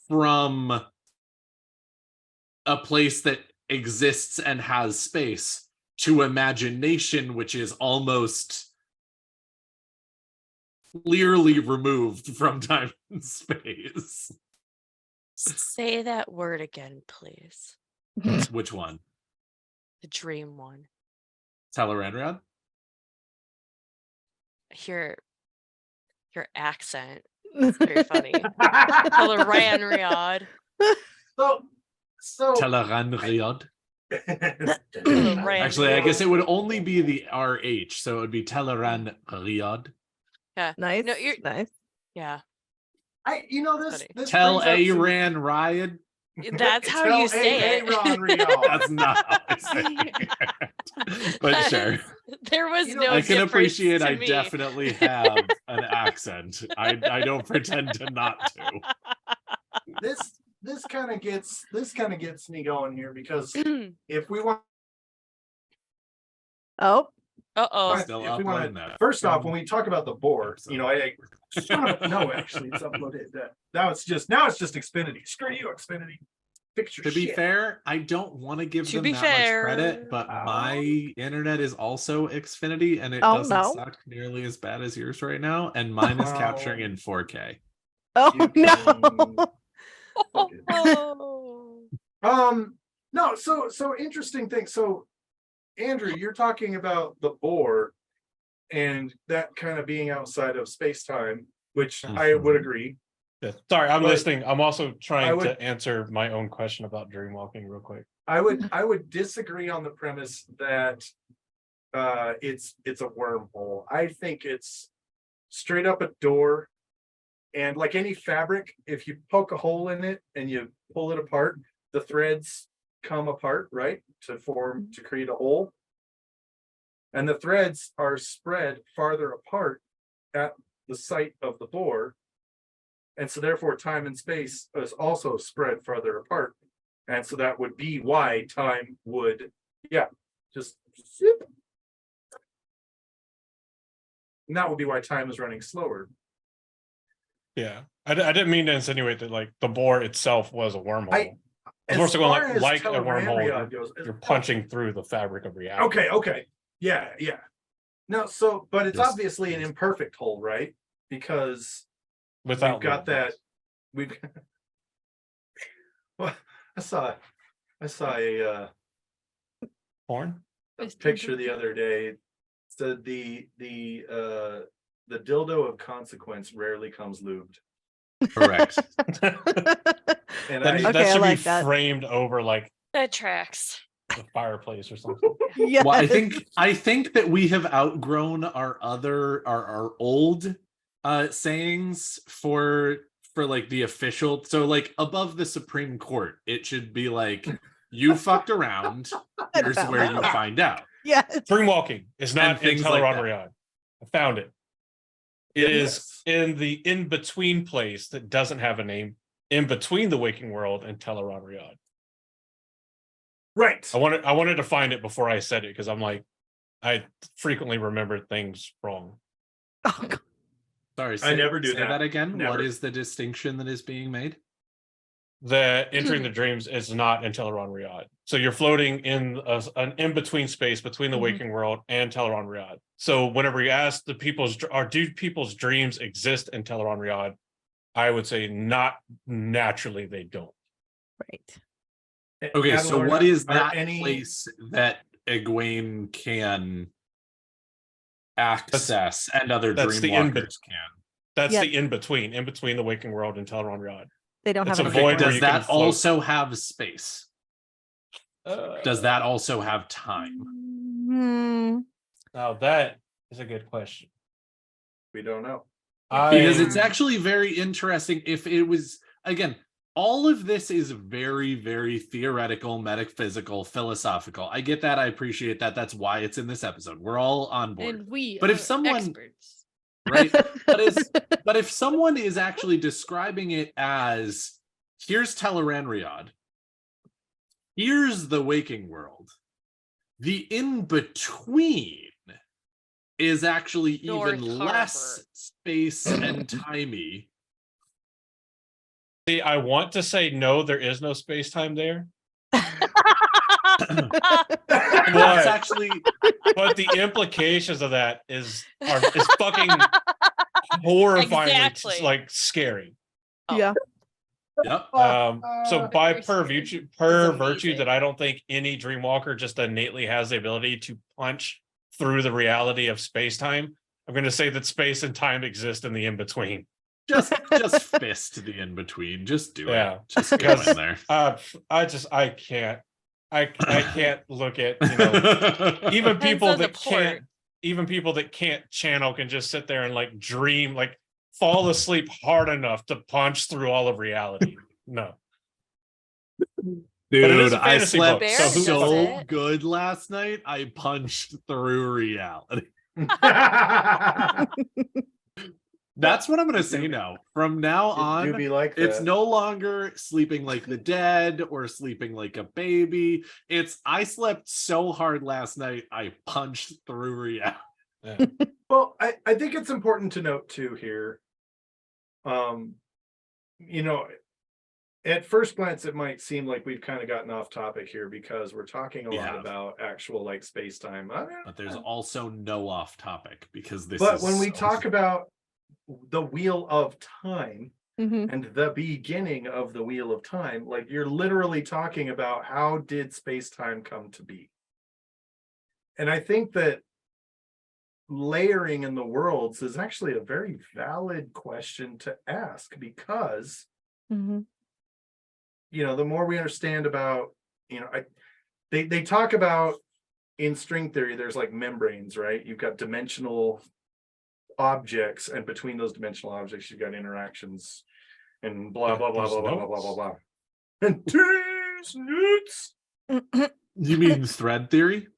from a place that exists and has space to imagination, which is almost clearly removed from time and space? Say that word again, please. Which one? The dream one. Teleran Riyadh? Your accent. Very funny. Teleran Riyadh. So Teleran Riyadh? Teleran Actually, I guess Riyadh. it would only be the RH, so it would be Teleran Riyadh. Nice. No, you're- nice. Yeah. this Funny. this Tell brings up some- Aran Riyadh? That's how Tell you say it. Aaron Riyadh. That's not how I say it. But sure. There was You know, no I can difference appreciate to I me. definitely have an accent. I don't pretend to not to. This kind of gets me going here, because if we want Oh, Uh-oh. Still if we want uploading that. first off, when we talk about the board, I no, actually it's uploaded. Now it's just Xfinity. Screw you, Xfinity. Fix your To be shit. fair, I don't want to give To them be that fair. much credit, but my internet is also Xfinity, and it Oh, doesn't no. suck nearly as bad as yours right now, and mine is capturing in 4K. oh You no. Oh. No, so interesting thing. So Andrew, you're talking about the boar and that kind of being outside of space-time, which I would agree. Yeah. Sorry, I'm But listening. I'm also trying would- to answer my own question about dreamwalking real quick. I would disagree on the premise that it's a wormhole. I think it's straight up a door, and like any fabric, if you poke a hole in it and you pull it apart, the threads come apart, right? To create a hole. And the threads are spread farther apart at the site of the bore. And so therefore time and space is also spread farther apart. And so that would be why time would, just zip. And that would be why time is running slower. Yeah, I didn't mean to insinuate that like the bore itself was a wormhole. I was more As so going far as like a wormhole. Tel'aran'rhiod goes, You're punching through the fabric of reality. Okay. Yeah. No, but it's Yes. obviously an imperfect hole, right? Because Without we've got that. wormholes. Well, I saw a Porn. picture the other day. Said the dildo of consequence rarely comes lubed. Correct. And That, I, that should like be that. framed over like That tracks. the fireplace or something. Yes. Well, I think that we have outgrown our old sayings for like the official. So like above the Supreme Court, it should be like you fucked around. Here's found where out. you find out. Yes. Dreamwalking is not in things like that. Tel'aran'rhiod. I found it. It is in the in-between place that doesn't have a name, in between the waking world and Tel'aran'rhiod. right. I wanted to find it before I said it because I'm like, I frequently remember things wrong. Oh, God. Sorry, I never do say that. that again. Never. What is the distinction that is being made? That entering the dreams is not in Tel'aran'rhiod. So you're floating in an in-between space between the Mhm. waking world and Tel'aran'rhiod. So whenever you ask do people's dreams exist in Tel'aran'rhiod, I would say not naturally they don't. Right. Okay, so what is Are that any- place that Egwene can access and other that's the dreamwalkers can? That's Yeah. the in between the waking world and Tel'aran'rhiod. They don't It's have a any void where Does you that can float. also have space? Does that also have time? Hmm. Now that is a good question. We don't know. Because it's I- actually very interesting if it was, again, all of this is very, very theoretical, metaphysical, philosophical. I get that. I appreciate that. That's why it's in this episode. We're all on board. And we But if are someone- experts. Right? But if someone is actually describing it as here's Tel'aran'rhiod, here's the waking world, the in-between is actually North even less Harbor. space and timey. See, I want to say no, there is no space-time there. That's actually But the implications of that is fucking horrifyingly Exactly. like scary. Oh. Yeah. yep. So by Very per scary. virtue amazing. that I don't think any dreamwalker just innately has the ability to punch through the reality of space-time, I'm going to say that space and time exist in the in-between. Just fist the in-between. Just do Yeah. it. Just go Because- in there. I can't look at, you know, even Depends people on the that can't, port. even people that can't channel can just sit there and like dream, like fall asleep hard enough to punch through all of reality. No. But it is Dude, a I fantasy slept book, so who so does it? good last night. I punched through reality. That's what I'm gonna say now. From now Do on, be like that. it's no longer sleeping like the dead or sleeping like a baby. It's I slept so hard last night, I punched through reality. Yeah. Well, I think it's important to note too here. You know, at first glance, it might seem like we've kind of gotten off topic here because we're talking a We lot have. about actual like space time. But there's also no off topic because this But is when we so- talk about the wheel of time Mhm. and the beginning of the wheel of time, like you're literally talking about how did space time come to be? And I think that layering in the worlds is actually a very valid question to ask, because Mhm. the more we understand about, they talk about in string theory, there's like membranes, right? You've got dimensional objects, and between those dimensional objects, you've got interactions and blah, blah, blah, There's blah, blah, blah, blah, notes. blah, blah. And these nuts. You mean thread theory?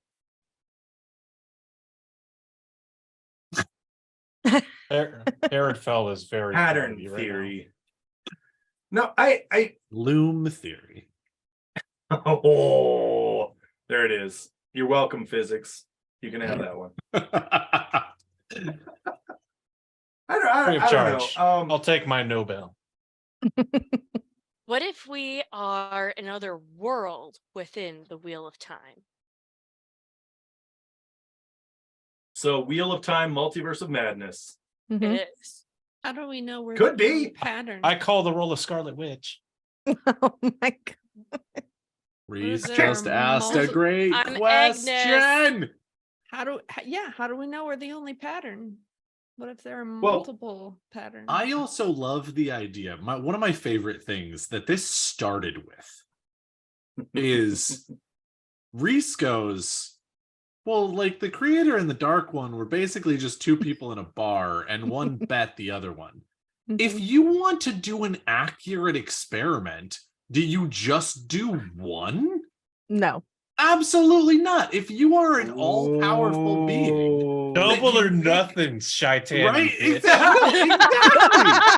Fell is very proud of Pattern you right now. theory. No, I Loom theory. oh, there it is. You're welcome, physics. You can have that one. Free of I don't charge. know. I'll take my Nobel. What if we are another world within the Wheel of Time? So Wheel of Time, Multiverse of Madness. Mhm. It is. How do we know where Could the only be. pattern? I call the role of Scarlet Witch. Oh my god. Reese there just asked a multi- great I'm question. Agnes. How do we know we're the only pattern? What if there are multiple patterns? I also love the idea. One of my favorite things that this started with is Reese goes, well, like the creator and the dark one were basically just two people in a bar and one bet the other one. If Mhm. you want to do an accurate experiment, do you just do one? No. Absolutely not. If you are an all-powerful being, Double you or make- nothing, Shaitan. right? bitch. Exactly.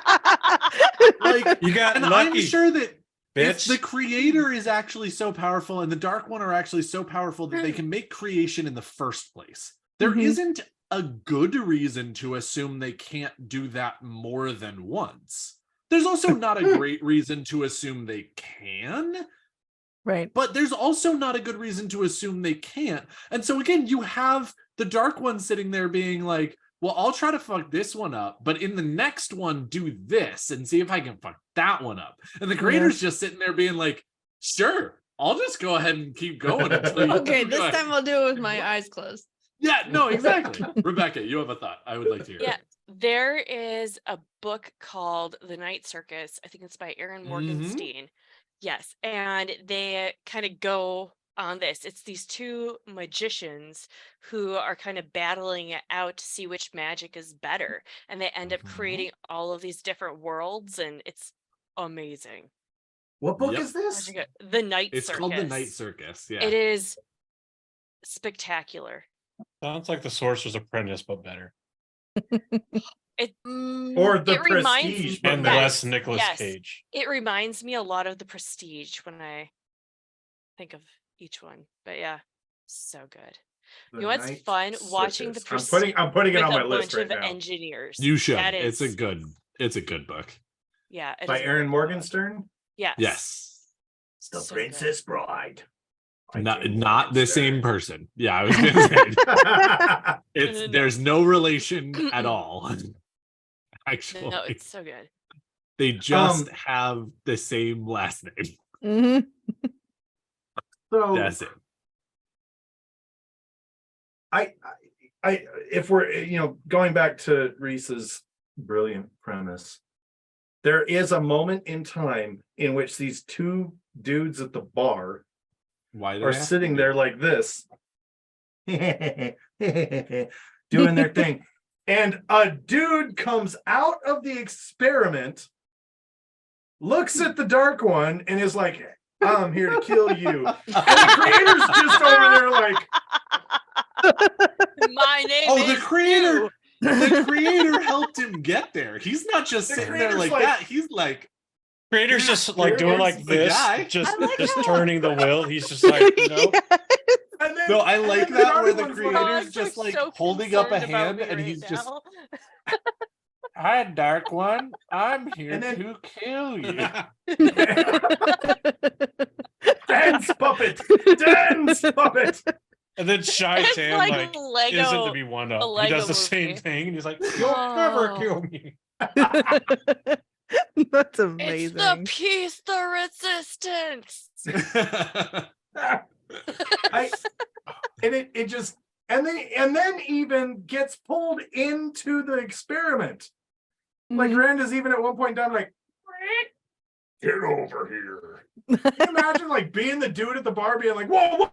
Like, You got and lucky, I'm sure that if bitch. the creator is actually so powerful and the dark one are actually so powerful that they can make creation in the first place, there Mhm. isn't a good reason to assume they can't do that more than once. There's also not a great reason to assume they can, Right. but there's also not a good reason to assume they can't. And so again, you have the dark one sitting there being like, well, I'll try to fuck this one up, but in the next one, do this and see if I can fuck that one up. And the creator's just sitting there being like, sure, I'll just go ahead and keep going until you Okay, do this it." time I'll do it with my eyes closed. Yeah, no, exactly. Rebecca, you have a thought. I would like to hear Yeah, it. there is a book called The Night Circus. I think it's by Aaron Morgenstein. Yes, and they kind of go on this. It's these two magicians who are kind of battling it out to see which magic is better, and they end up creating all of these different worlds, and it's amazing. What book Yep. is this? The Night It's Circus. called The Night Circus. Yeah. It is spectacular. Sounds like the Sorcerer's Apprentice, but better. It Or The it reminds Prestige, me- but And better. less Nicolas yes. Cage. It reminds me a lot of The Prestige when I think of each one. But yeah, so good. The You know what's Night fun? Watching The Circus. Prestige I'm putting it with on my a list bunch right of now. engineers. You should. That It's a is- good book. Yeah, it By is Aaron really good. Morgenstern. Yes. Yes. The So Princess Bride. by Not Aaron not the Morgenstern. same person. Yeah, I was gonna say it's there's no relation at all. Actually, No, it's so good. they just have the same last name. Mhm. So That's it. I if we're going back to Reese's brilliant premise, there is a moment in time in which these two dudes at the bar Why do are they have to sitting be- there like this, doing their thing, and a dude comes out of the experiment, looks at the dark one, and is like, "I'm here to kill you." And the creator's just over there like, My name Oh, is the creator. you. The creator helped him get there. He's not just The sitting there creator's like like- that. He's like, Creator's Yeah, just like doing there's like the this, guy. just I like just how- turning the wheel. He's just like, nope. and then, no, I and like then that dark where the one's creator's Dogs are just like so holding up a concerned about hand me and right he's just, now. "Hi, dark one. I'm here And then- to kill you." dance puppet, dance puppet. And then Shy It's Tan like like isn't to be one up. a He Lego does the same movie. thing, and he's like, "You'll never Oh. kill me." That's It's amazing. the peace, the resistance. I and it just and then even gets pulled into the experiment. Like Mhm. Rand is even at one point in time like, get over here. Can you imagine like being the dude at the bar being like, whoa, whoa.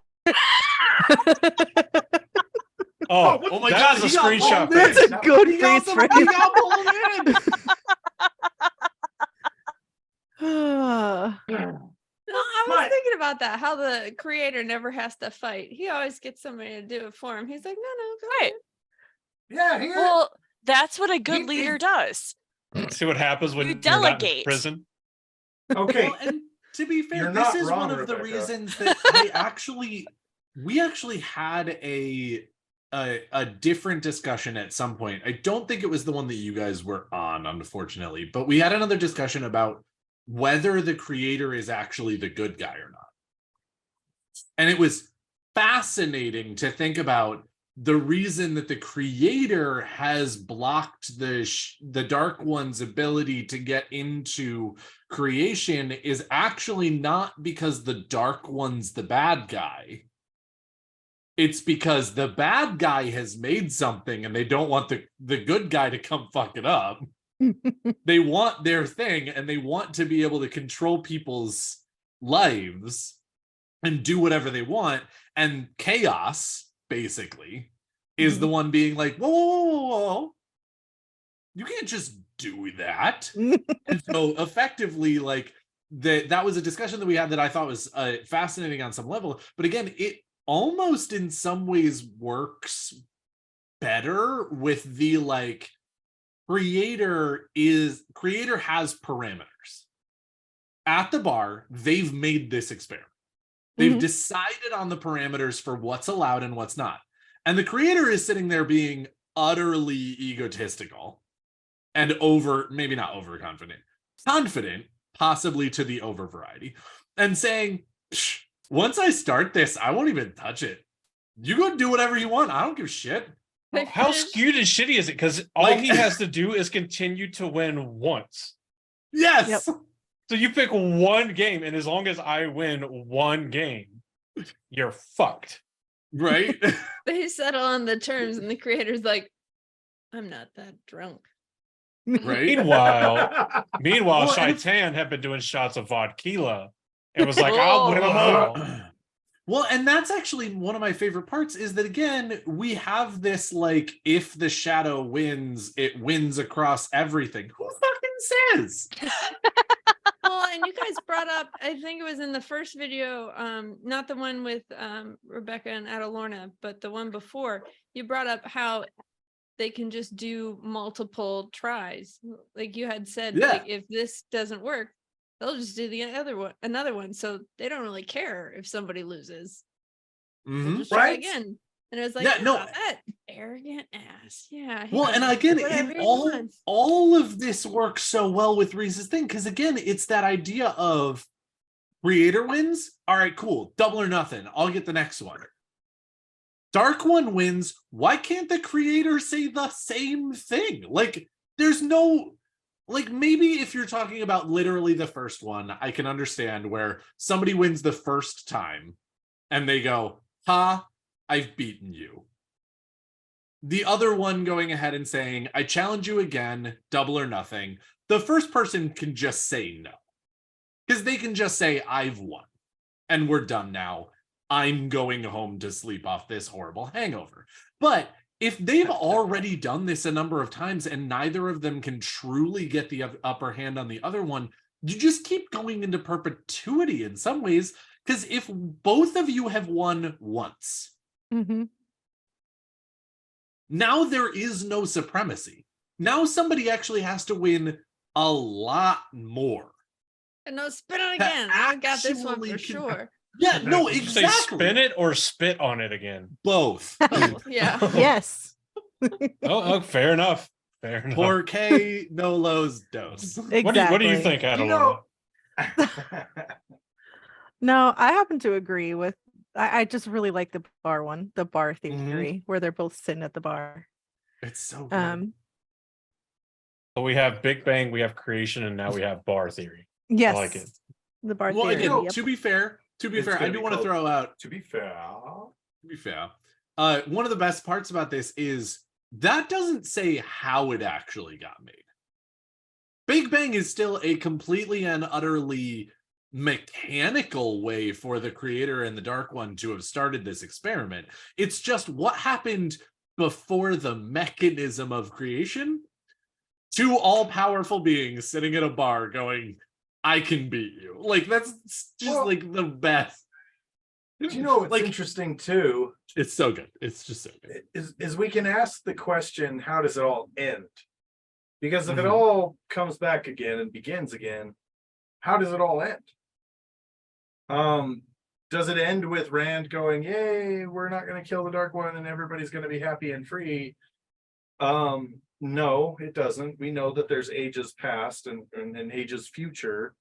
Oh, Oh my that God, is a he got screenshot. pulled in. That's a That- good He got freeze the- frame. he got pulled in. No, I was But- thinking about that. How the creator never has to fight. He always gets somebody to do it for him. He's like, no, go Right. Yeah, he Well, that's what a good He- leader he- does. See what happens when You you're not in delegate. prison. okay. Well, and to be fair, You're this not is wrong, one of the Rebecca. reasons that we actually had a different discussion at some point. I don't think it was the one that you guys were on, unfortunately, but we had another discussion about whether the creator is actually the good guy or not. And it was fascinating to think about the reason that the creator has blocked the Dark One's ability to get into creation is actually not because the Dark One's the bad guy. It's because the bad guy has made something and they don't want the good guy to come fuck it up. They want their thing and they want to be able to control people's lives and do whatever they want. And chaos, basically, is the one being like, whoa, whoa, whoa, whoa, whoa. You can't just do that. And so effectively, like, that was a discussion that we had that I thought was fascinating on some level. But again, it almost in some ways works better with the like creator has parameters. At the bar, they've made this experiment. They've Mhm. decided on the parameters for what's allowed and what's not. And the creator is sitting there being utterly egotistical and maybe not overconfident, confident, possibly to the over variety, and saying, once I start this, I won't even touch it. You go do whatever you want. I don't give a shit. They How finish- skewed and shitty is it? Because all Like- he has to do is continue to win once. Yes. Yep. So you pick one game, and as long as I win one game, you're fucked. Right? They settle on the terms, and the creator's like, I'm not that drunk. Right? Meanwhile, Well, and if- Shaitan had been doing shots of vodka and was like, I'll win them all. Well, and that's actually one of my favorite parts is that, again, we have this, like, if the shadow wins, it wins across everything. Who fucking says? Well, and you guys brought up, I think it was in the first video, not the one with Rebecca and Adalorna, but the one before, you brought up how they can just do multiple tries. Like you had said, Yeah. like if this doesn't work, they'll just do another one. So they don't really care if somebody loses. They'll Mhm. just try Right. again. And it was like, Yeah, no. that arrogant ass. Yeah. he Well, can and do again, whatever in he wants. all of this works so well with Reese's thing, because again, it's that idea of creator wins. All right, cool. Double or nothing. I'll get the next one. Dark One wins. Why can't the creator say the same thing? Like, there's no, like, maybe if you're talking about literally the first one, I can understand where somebody wins the first time and they go, ha, I've beaten you. The other one going ahead and saying, I challenge you again, double or nothing. The first person can just say no. Because they can just say, I've won. And we're done now. I'm going home to sleep off this horrible hangover. But if they've already done this a number of times and neither of them can truly get the upper hand on the other one, you just keep going into perpetuity in some ways. Because if both of you have won once, Mhm. now there is no supremacy. Now somebody actually has to win a lot more. And no, spin it again. I got this one actually for can- sure. Yeah, no, Did you say exactly. spin it or spit on it again? Both. Oh, yeah. Yes. Oh, fair enough. Fair enough. Porque no los dos. Exactly. What do you think, You Adalorna? know, No, I happen to agree with. I just really like the bar one, the bar theory, where they're both sitting at the bar. It's so good. So we have Big Bang, we have creation, and now we have bar theory. Yes, like it. the bar Well, theory. again, yep. to be fair, It's I gonna do be want to called- throw out, to be fair, one of the best parts about this is that doesn't say how it actually got made. Big Bang is still a completely and utterly mechanical way for the creator and the Dark One to have started this experiment. It's just what happened before the mechanism of creation. Two all-powerful beings sitting at a bar going, I can beat you. Like, that's just like the best. Do you know what's like, interesting too? It's so good. It's just so good. Is we can ask the question, how does it all end? Because if it Mhm. all comes back again and begins again, how does it all end? Does it end with Rand going, yay, we're not going to kill the Dark One and everybody's going to be happy and free? No, it doesn't. We know that there's ages past and ages future.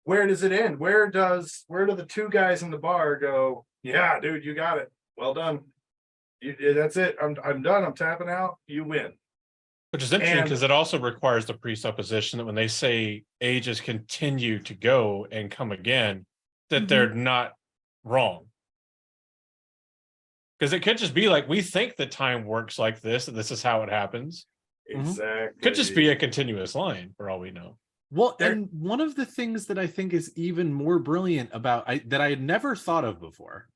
Where does it end? Where do the two guys in the bar go, yeah, dude, you got it. Well done. That's it. I'm done. I'm tapping out. You win. Which is interesting And- because it also requires the presupposition that when they say ages continue to go and come again, that they're not wrong. Because it could just be like, we think that time works like this, and this is how it happens. Exactly. Could just be a continuous line for all we know. Well, and one of the things that I think is even more brilliant about that I had never thought of before,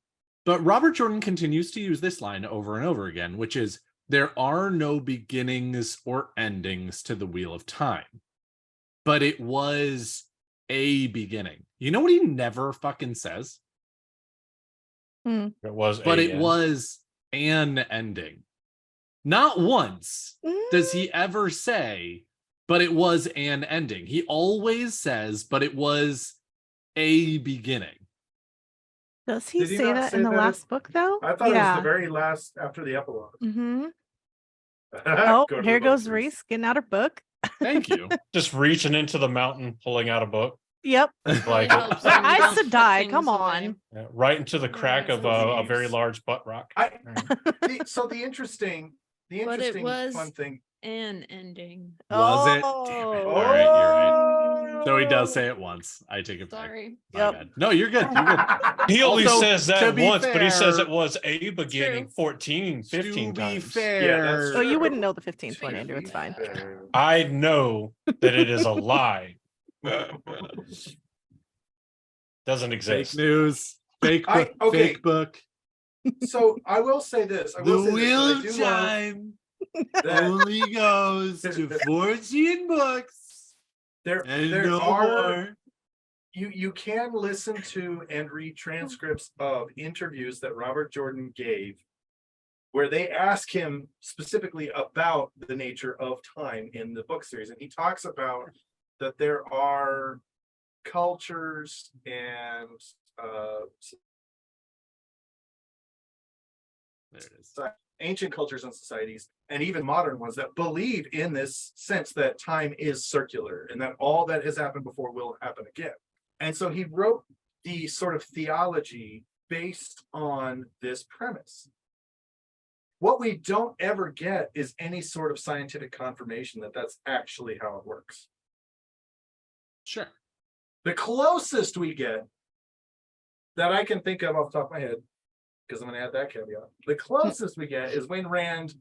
but Robert Jordan continues to use this line over and over again, which is, there are no beginnings or endings to the Wheel of Time, but it was a beginning. You know what he never fucking says? It was, But it was an ending. Not once does he ever say, but it was an ending. He always says, but it was a beginning. Does he Did he say not that say in the that? last book, though? I thought it was the very last after the epilogue. Mm-hmm. Oh, Go to here the goes bookstores. Reese getting out her book. Thank you. just reaching into the mountain, pulling out a book. Yep. Like helps Their when you eyes don't to put die. things Come away. on. right into the crack of a very Jeez. large butt rock. So the interesting But it was fun thing. an ending. Was it? Damn it. All right, you're right. So he does say it once. I take it back. Sorry. My Yep. bad. No, you're good. You're good. He only Also, says to that be once, but he says fair- it was a beginning True. 14, 15 To be times. fair, Oh, you wouldn't know the 15th one, Andrew. It's fine. I know that it is a lie. Doesn't fake exist. news, fake I- book, okay. fake book. So I will say this. I The will say this, Wheel I of do love Time that only goes to 14 books there and there no are more. you can listen to and read transcripts of interviews that Robert Jordan gave where they ask him specifically about the nature of time in the book series, and he talks about that there are cultures and There it is. ancient cultures and societies, and even modern ones, that believe in this sense that time is circular and that all that has happened before will happen again. And so he wrote the sort of theology based on this premise. What we don't ever get is any sort of scientific confirmation that that's actually how it works. Sure. The closest we get that I can think of off the top of my head, because I'm going to add that caveat, the closest we get is when Rand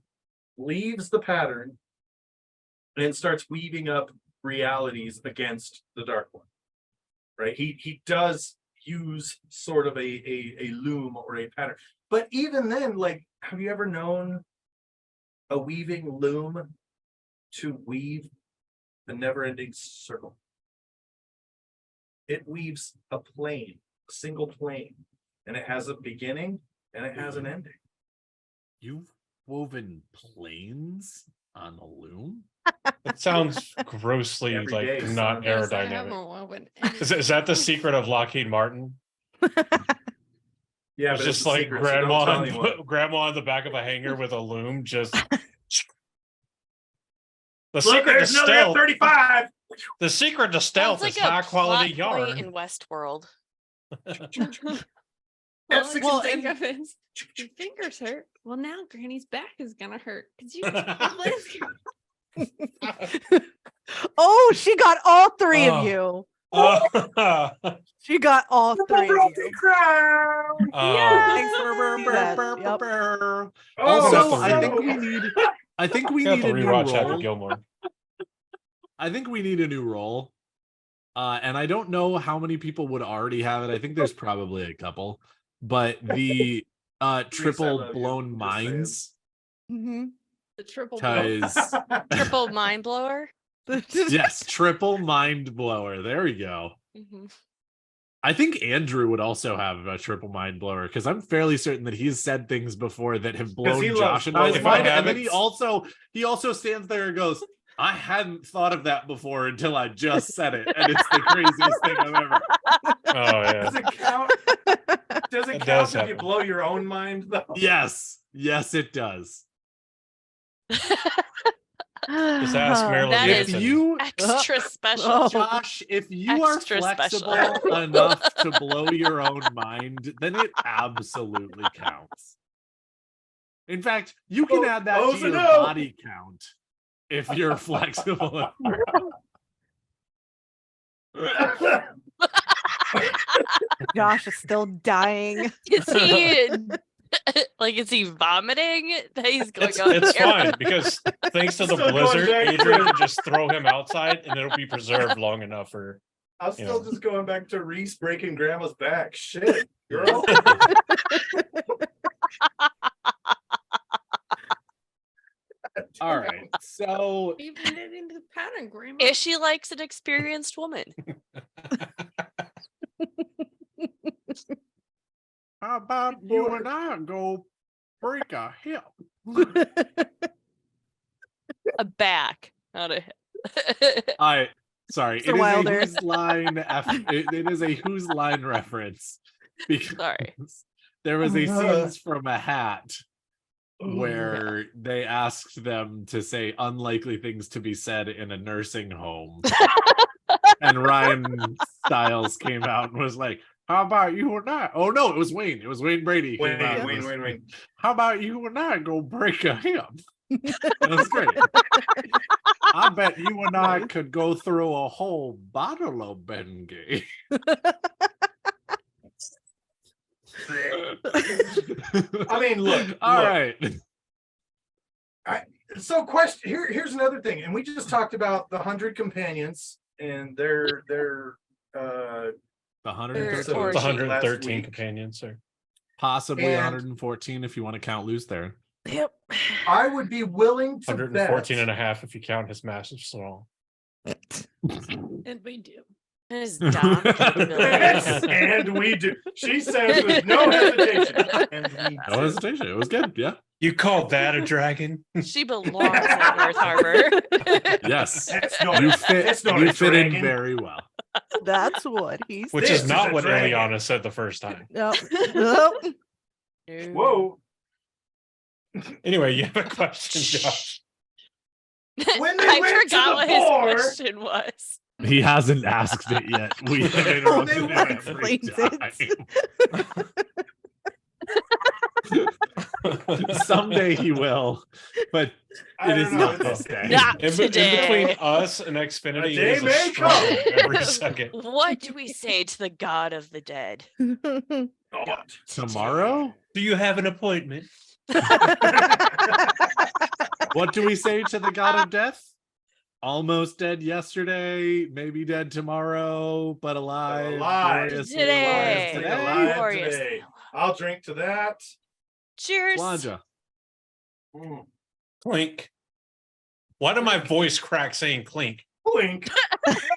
leaves the pattern and starts weaving up realities against the Dark One. Right? He does use sort of a loom or a pattern. But even then, like, have you ever known a weaving loom to weave a never-ending circle? It weaves a plane, a single plane, and it has a beginning and it has an ending. You've woven planes on a loom? It sounds grossly Every like day, not son. Yes, I aerodynamic. haven't woven Is that the secret of Lockheed Martin? Yeah, It's but just a like secret, so don't tell grandma, anyone. grandma on the back of a hanger with a loom. Just the Look, secret to there's another stealth. F-35. The secret to stealth Sounds is like high a quality plot point yarn. in Westworld. All I F-16. can think of is your fingers hurt. Well, now Granny's back is gonna hurt because you. Oh, she got all three Oh. of you. She got all three of you. crown. Thanks Burr, for burr, that. burr, Yep. burr. Oh, Also, so- I think we Got need to a new rewatch Happy role. Gilmore. I think we need a new role. And I don't know how many people would already have it. I think there's probably a couple. But the triple love you. blown Just minds. Mm-hmm. The triple. Because Triple mind blower. yes, triple mind blower. There we go. Mhm. I think Andrew would also have a triple mind blower because I'm fairly certain that he's said things before that have blown he loves Josh and both I's If I mind. have And then it- he also stands there and goes, I hadn't thought of that before until I just said it. And it's the craziest thing I've ever. Oh yeah. Does it count? Does it It count does if you happen. blow your own mind though? Yes. Yes, it does. Just ask Marilyn That If is Manson. you Extra special. Oh. Josh, if you are Extra flexible special. enough to blow your own mind, then it absolutely counts. In fact, you can add that Close to your enough. body count if you're flexible. Josh is still dying. Is he like is he vomiting that he's going on? It's here? fine because thanks to the Still going blizzard, back to- Adrian can just throw him outside and it'll be preserved long enough for. I'm still just going back to Reese breaking grandma's back. Shit, girl. All right. So Even it into the pattern, Grandma. If she likes an experienced woman. how about you and I go break a hip? A back, not a hip. Sorry, Mr. it is Wilder. a whose line it is a whose line reference because Sorry. there was a Uh-huh. scenes from a hat where they asked them to say unlikely things to be said in a nursing home. And Ryan Stiles came out and was like, how about you and I? Oh no, it was Wayne. It was Wayne Brady. came out and was, Wayne. How about you and I go break a hip? That's great. I bet you and I could go through a whole bottle of Bengay. I mean, look. All look. right. So, here's another thing, and we just talked about the 100 companions and their The Or- 113, or- It's last 113 week. companions, or possibly and- 114 if you want to count loose there. Yep. I would be willing to 114 bet. and a half if you count his massive song. And we do. His Dom capabilities. And we do. She says with no hesitation. And we No do. hesitation. It was good. Yeah. You called that a dragon? She belongs at North Harbor. Yes. That's not, You fit. that's not You a fit in dragon. very well. That's what he said. Which This is is not a what dragon. Ileana said the first time. Nope. Nope. Whoa. Anyway, you have a question, Josh. When they I went to forgot the what bar- his question was. He hasn't asked it yet. We have Oh, they interrupted him every explained time. Someday he will, but I it is don't know. not this day. Not In today. between us and Xfinity, A it day is a may struggle come. every second. What do we say to the god of the dead? God. Tomorrow? Do you have an appointment? What do we say to the god of death? Almost dead yesterday, maybe dead tomorrow, but alive. alive gloriously Today. alive Alive Glorious. today. I'll drink to that. Cheers. Flanja. Mm. Clink. Why did my voice crack saying clink? Blink.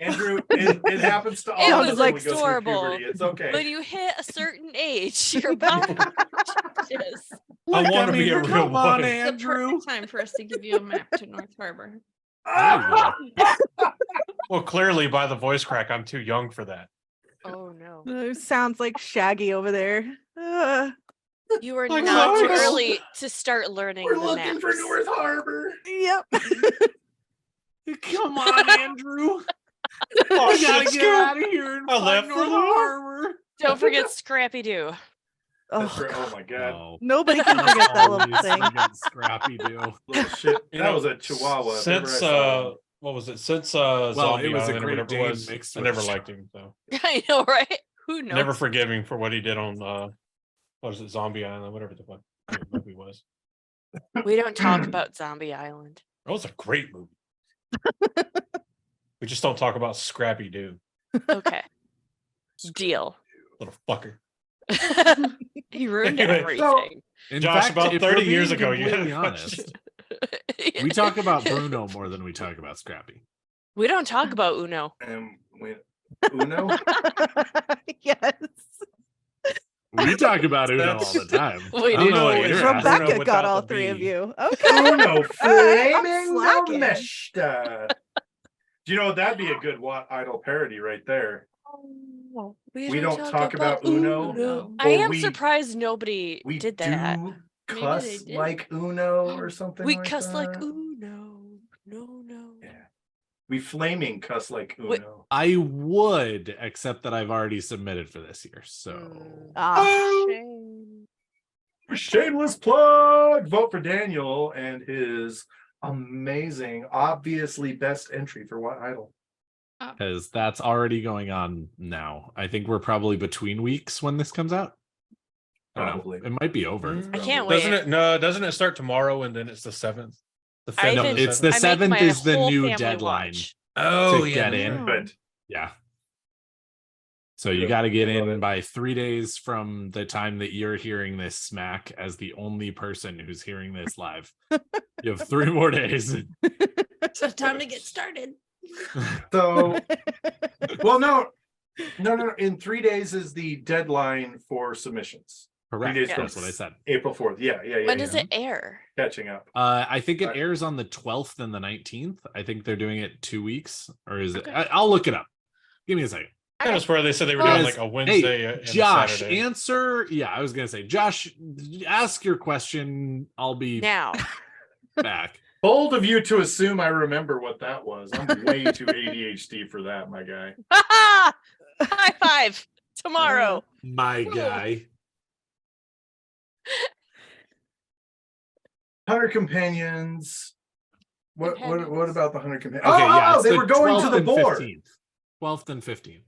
Andrew, it happens to all It of was us when we like go through adorable. puberty. It's okay. When you hit a certain age, your body changes. I want to mean, be a real come on, boy. It's the Andrew. perfect time for us to give you a map to North Harbor. Well, clearly by the voice crack, I'm too young for that. Oh no. Sounds like Shaggy over there. You are Like not too Cyrus. early to start learning We're the looking for maps. North Harbor. Yep. Come on, Andrew. Oh, We gotta shit, get Scoop. out of here and I find left North the door. Harbor. Don't forget Scrappy Doo. That's Oh, right. Oh my god. Oh. nobody can forget that little Always thing. forget Scrappy Doo. Little shit. You That know, was a chihuahua. if ever I Since saw one. what was it? Since it Zombie was a Island or Great whatever Dane it was, mixed I with never a liked him. So I know, right? Who knows? never forgive him for what he did on what was it, Zombie Island, whatever the fuck the movie was. We don't talk about Zombie Island. That was a great movie. We just don't talk about Scrappy Doo, Okay. Deal. little fucker. He ruined Anyway, everything. In Josh, fact, about if 30 we're years being ago, you had a completely question. honest, we talk about Bruno more than we talk about Scrappy. We don't talk about Uno. And Uno. Yes. We talk about Uno all the time. We I don't do. know what Uno you're is asking. Rebecca Bruno got without all the three of B. you. Okay. Uno I'm flaming slacking. Meshta. Do you know that'd be a good Idol parody right there? We don't talk about Uno. I Or am we- surprised nobody We did that. do Maybe cuss they did. like Uno or something We like cuss that. like Uno. No. Yeah. We flaming cuss like Wait. Uno. I would, except that I've already submitted for this year. So Ah, Shame. Shameless plug. Vote for Daniel and his amazing, obviously best entry for What Idol. because that's already going on now. I think we're probably between weeks when this comes out. I don't Probably. know. It might be over. I can't wait. Doesn't it start tomorrow and then it's the 7th? The I 5th No, or even- it's the I make 7th my is the whole new family deadline watch. to get in. But Yeah. So you Yeah, got to get I love in it. by 3 days from the time that you're hearing this smack as the only person who's hearing this live. You have 3 more days. So time to get started. so, well, no. In 3 days is the deadline for submissions. Correct. days That's from- what I said. April 4th. Yeah. When does it air? Catching up. I think it Right. airs on the 12th and the 19th. I think they're doing it 2 weeks, or is it? Okay. I'll look it up. Give me a second. That was where they said they were Guys, doing like a Wednesday and a Josh, Saturday. answer. Yeah, I was gonna say, Josh, ask your question. I'll be Now. back. Bold of you to assume I remember what that was. I'm way too ADHD for that, my guy. High five tomorrow. My guy. 100 companions. What about the 100 companions? Okay, yeah, it's they the were going to 12th the and boar. 15th. 12th and 15th.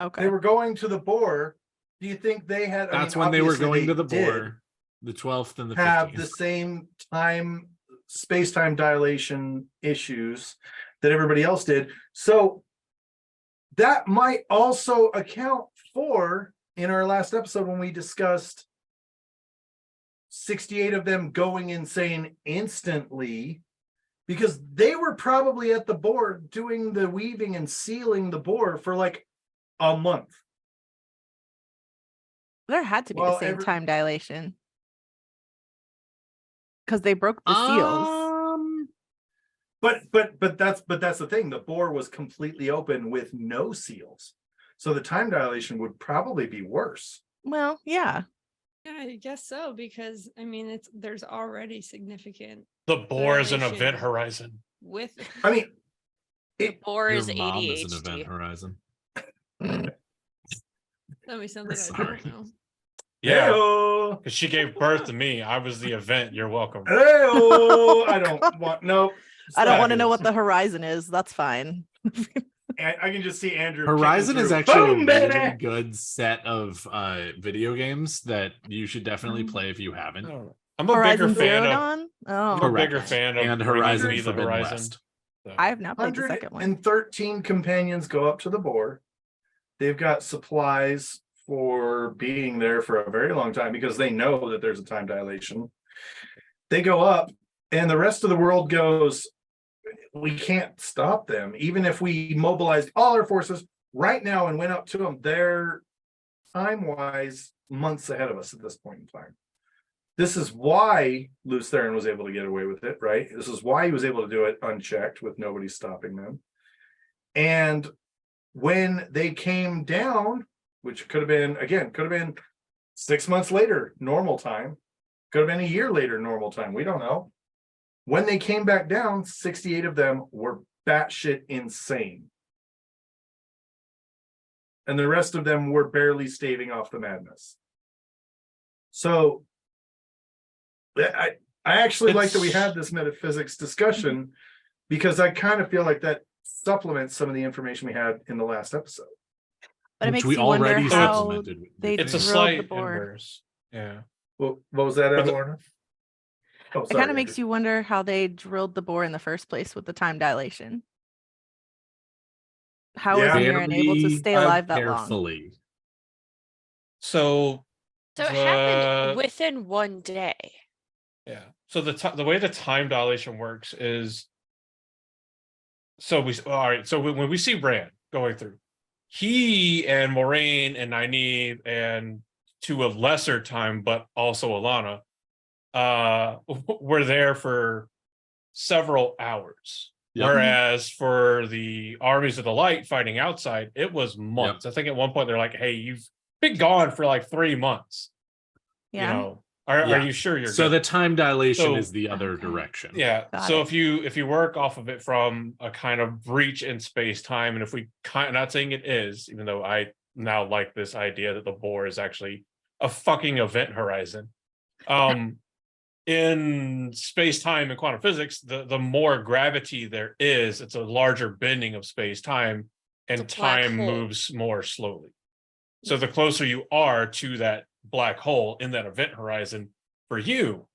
okay. They were going to the boar. Do you think they had? That's when they were obviously going to the did boar. The 12th and the have 15th. the same time, space-time dilation issues that everybody else did. So that might also account for, in our last episode when we discussed 68 of them going insane instantly, because they were probably at the boar doing the weaving and sealing the boar for like a month. There had to be Well, the same time dilation. Because they broke the Um, seals. But that's the thing. The bore was completely open with no seals, so the time dilation would probably be worse. Well, yeah. Yeah, I guess so, because I mean there's already significant The boar is an Dilation. event horizon. with I mean, The boar Your is mom is an event ADHD. horizon. tell me something I Sorry. don't know. Yeah, Heyo. because she gave birth to me. I was the event. You're welcome. Heyo. I don't want no. I don't want to know fabulous. what the horizon is. That's fine. I can just see Andrew. Horizon kicking is through. actually Boom, a really baby! good set of video games that you should definitely Mm. play if you haven't. I'm a Horizon bigger fan Zero of. Dawn? Oh, I'm a bigger Correct. fan of And bringing Horizon me the Forbidden horizon. West. So, I have not played the second one. 113 companions go up to the boar. They've got supplies for being there for a very long time because they know that there's a time dilation. They go up, and the rest of the world goes, we can't stop them. Even if we mobilized all our forces right now and went up to them, they're time-wise months ahead of us at this point in time. This is why Luce Theron was able to get away with it, right? This is why he was able to do it unchecked with nobody stopping them. And when they came down, which could have been 6 months later, normal time, could have been a year later, normal time. We don't know. When they came back down, 68 of them were batshit insane. And the rest of them were barely staving off the madness. So I actually like that we had this metaphysics discussion because I kind of feel like that supplements some of the information we had in the last episode. But it Which makes we you wonder already how supplemented with they It's a drilled slight the board. inverse. Yeah. Well, what was that, But the- Lorna? Oh, It kind of makes you wonder how they drilled the bore in the first place with the time dilation. How was Yeah. Mirren able to stay alive that long? carefully. So So it the- happened within one day. Yeah. So the way the time dilation works is, so all right. So when we see Rand going through, he and Moraine and Nynaeve and to a lesser time, but also Alana, were there for several hours. Yep. Whereas for the armies of the light fighting outside, it was months. I think at one point they're like, "Hey, you've been gone for like 3 months. Yeah. You know, are Yeah. you sure you're So good?" the time dilation So- is the other Okay. direction. Yeah. Got So it. if you work off of it from a kind of breach in space time, and if we not saying it is, even though I now like this idea that the bore is actually a fucking event horizon. In space time and quantum physics, the more gravity there is, it's a larger bending of space time, and It's a black time hole. moves more slowly. So the closer you are to that black hole in that event horizon, for you,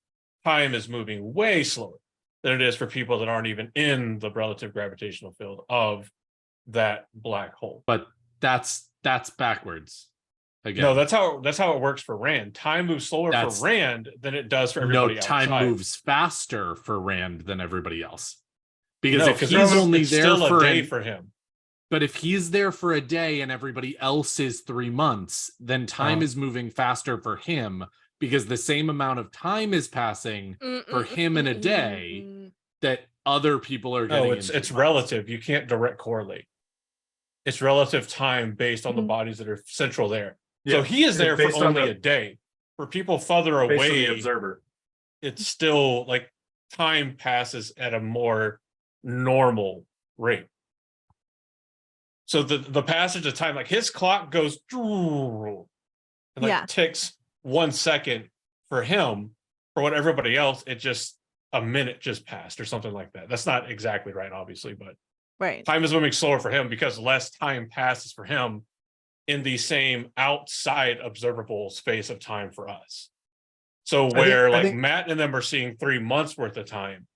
time is moving way slower than it is for people that aren't even in the relative gravitational field of that black hole. But that's backwards. Again. No, that's how it works for Rand. Time moves slower That's- for Rand than it does for no, everybody time outside. moves faster for Rand than everybody else. Because No, if he's it's only there still for a day for him. but if he's there for a day and everybody else is 3 months, then time is moving faster for him because the same amount of time is passing for him in a day that other people are getting. No, in it's 3 months. relative. You can't direct correlate. It's relative time based on the Mhm. bodies that are central there. Yeah, So he is it's there for based on only the- a day. For people further based on the away, observer. it's still like time passes at a more normal rate. So the passage of time, like his clock goes and like Yeah. ticks 1 second for him. For what everybody else, it just a minute just passed or something like that. That's not exactly right, obviously, but Right. time is moving slower for him because less time passes for him in the same outside observable space of time for us. So where I think- Matt and them are seeing 3 months worth of time,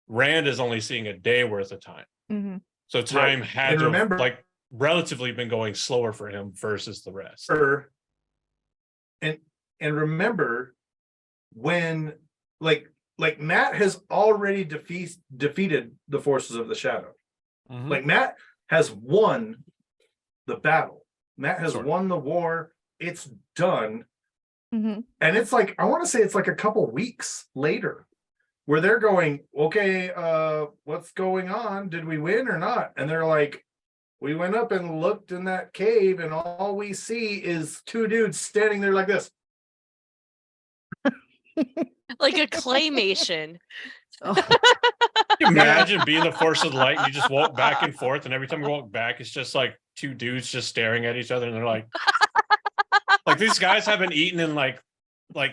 Rand is only seeing a day worth of time. Mhm. So time had And to remember- have, like relatively been going slower for him versus the rest. And remember when like Matt has already defeated the forces of the shadow. Mhm. Like Matt has won the battle. Matt has Sort of. won the war. It's done. Mhm. And it's like, I want to say it's like a couple weeks later where they're going, okay, what's going on? Did we win or not? And they're like, we went up and looked in that cave and all we see is 2 dudes standing there like this. Like a claymation. Oh, Can you imagine being the force of the light and you just walk back and forth, and every time you walk back, it's just like 2 dudes just staring at each other, and they're like these guys haven't eaten in like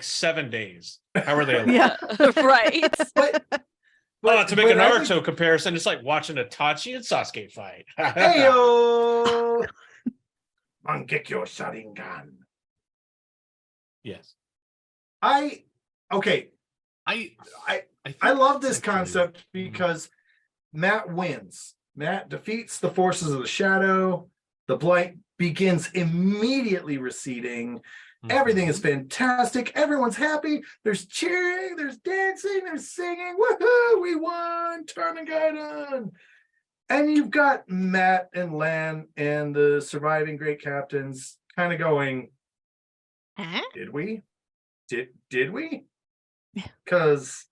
7 days. How are they alive? yeah. Right. But To make a but I think- Naruto comparison, it's like watching a Tachi and Sasuke fight. Heyo! Mangekyo Sharingan. Yes. Okay. I I love this actually- concept because Matt wins. Matt defeats the forces of the shadow. The blight begins immediately receding. Everything is fantastic. Everyone's happy. There's cheering, there's dancing, there's singing. Woohoo! We won! Termagaidan! And you've got Matt and Lan and the surviving great captains kind of going, Huh? did we? Did we? Because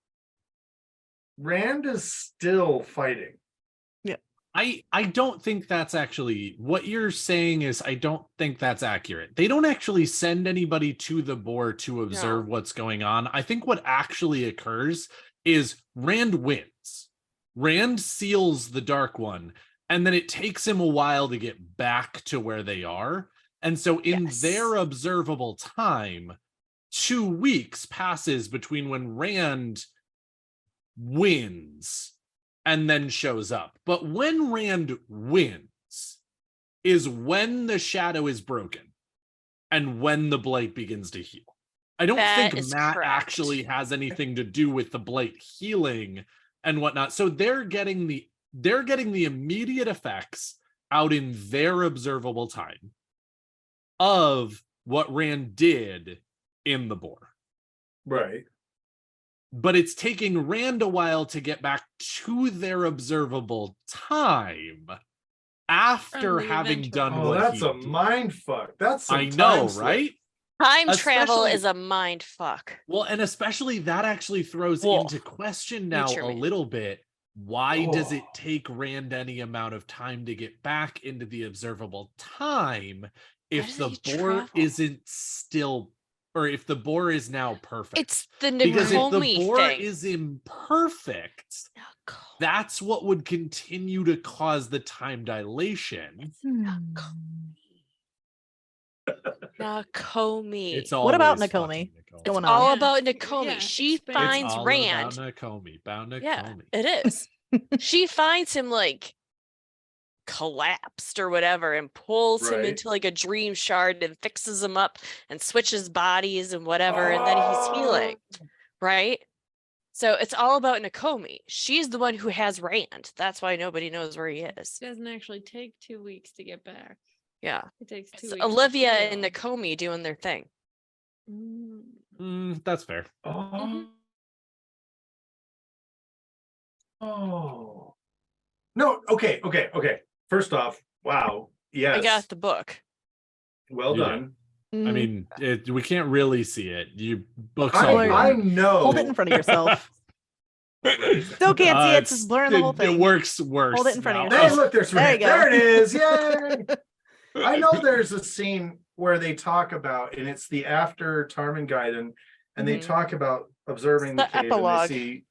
Rand is still fighting. I don't think that's actually what you're saying is I don't think that's accurate. They don't actually send anybody to the boar to observe what's going on. I think what actually occurs is Rand wins. Rand seals the Dark One, and then it takes him a while to get back to where they are. And so in Yes. their observable time, 2 weeks passes between when Rand wins and then shows up. But when Rand wins is when the shadow is broken and when the blight begins to heal. I don't That think is Matt correct. actually has anything to do with the blight healing and whatnot. So they're getting the immediate effects out in their observable time of what Rand did in the boar. Right. But it's taking Rand a while to get back to their observable time after From the having event done Oh, what that's he a did. mind fuck. That's some I time know, slip. right? Time travel Especially- is a mind fuck. Well, and especially that actually throws Whoa. into question now Future a me. little bit. Why does it Oh. take Rand any amount of time to get back into the observable time if does the he boar travel? isn't still, or if the boar is now perfect? It's the Because if the Nakomi boar thing. is imperfect, Nakomi. that's what would continue to cause the time dilation. Nakomi. It's What about always Nakomi? fucking What's going all on? Yeah. about Nakomi. Yeah, She expand. It's finds all Rand. about Nakomi. Yeah, it is. She finds him like collapsed or whatever and pulls him Right. into like a dream shard and fixes him up and switches bodies and whatever, and then he's healing, right? So it's all about Nakomi. She's the one who has Rand. That's why nobody knows where he is. It doesn't actually take 2 weeks to get back. Yeah. It takes 2 It's weeks. to Olivia and heal. Nakomi doing their thing. That's fair. Oh. Oh. No, okay. First off, wow. Yes. I got the book. Well You done. I Mm, mean, we can't really see it. You books I, all Spoiler. I blurry. know. hold it in front of yourself. Still can't see it. It's just blurring the whole thing. It works worse. Hold it in front of now. Hey, yourself. look, there's There you Rand. go. There it is. Yay. I know there's a scene where they talk about, and it's the after Tarmangaiden, and they Mhm. talk about observing the The cave, epilogue. and they see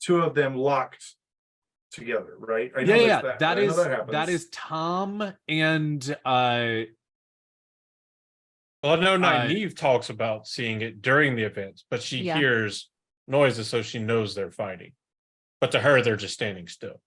two of them locked together, right? I know Yeah, there's that I know is happens. that is Tom and Well, I know Nynaeve talks about seeing it during the events, but she Yeah. hears noises, so she knows they're fighting. But to her, they're just standing still.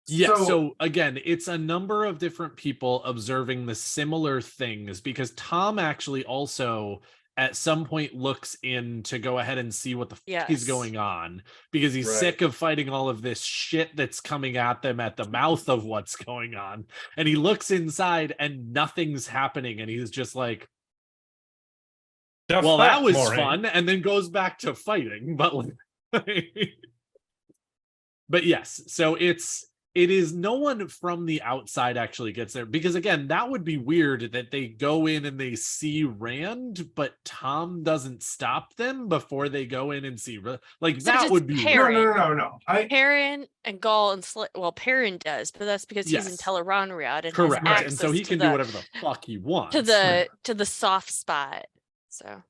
yeah. So again, it's a number of different people observing the similar things because Tom actually also at some point looks in to go ahead and see what the fuck is Yes. going on because he's Right. sick of fighting all of this shit that's coming at them at the mouth of what's going on. And he looks inside and nothing's happening. And he's just like, The well, that fact, was Maureen, fun. And then goes back to fighting. But but yes, so it is no one from the outside actually gets there because again, that would be weird that they go in and they see Rand, but Tom doesn't stop them before they go in and see like So that it's would be Perrin. weird. No. Perrin and Gaul and well, Perrin does, but that's because he's in Yes. Teleronriad and Correct. has And so access he to can the, do whatever the fuck he wants. to the soft spot. So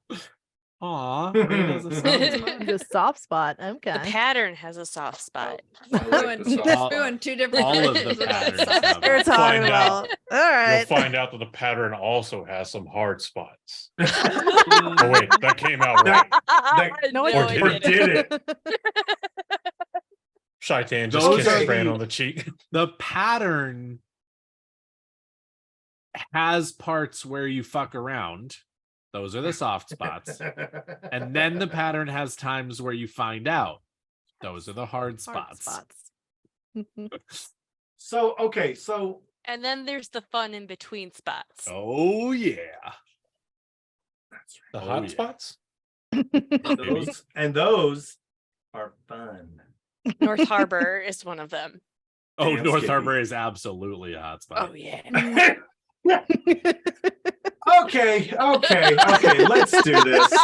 Aw, Rand has a soft spot. The soft spot. the Okay. pattern has a soft spot. I like the Doing, soft spot. doing two different All of things the with that patterns soft have spot. They're talking Find about. out. All you'll right. find out that the pattern also has some hard spots. Oh wait, that came out right. No, it No, didn't. it Did it? Shaitan just Those kissed are Fran the- on the cheek. The pattern has parts where you fuck around. Those are the soft spots. And then the pattern has times where you find out. Those are the hard Hard spots. So okay, so And then there's the fun in between spots. Oh yeah. The Oh, hot yeah. spots? those are fun. North Harbor is one of them. Oh, Damn, North Skippy. Harbor is absolutely a hot spot. Oh yeah. Okay, let's do this.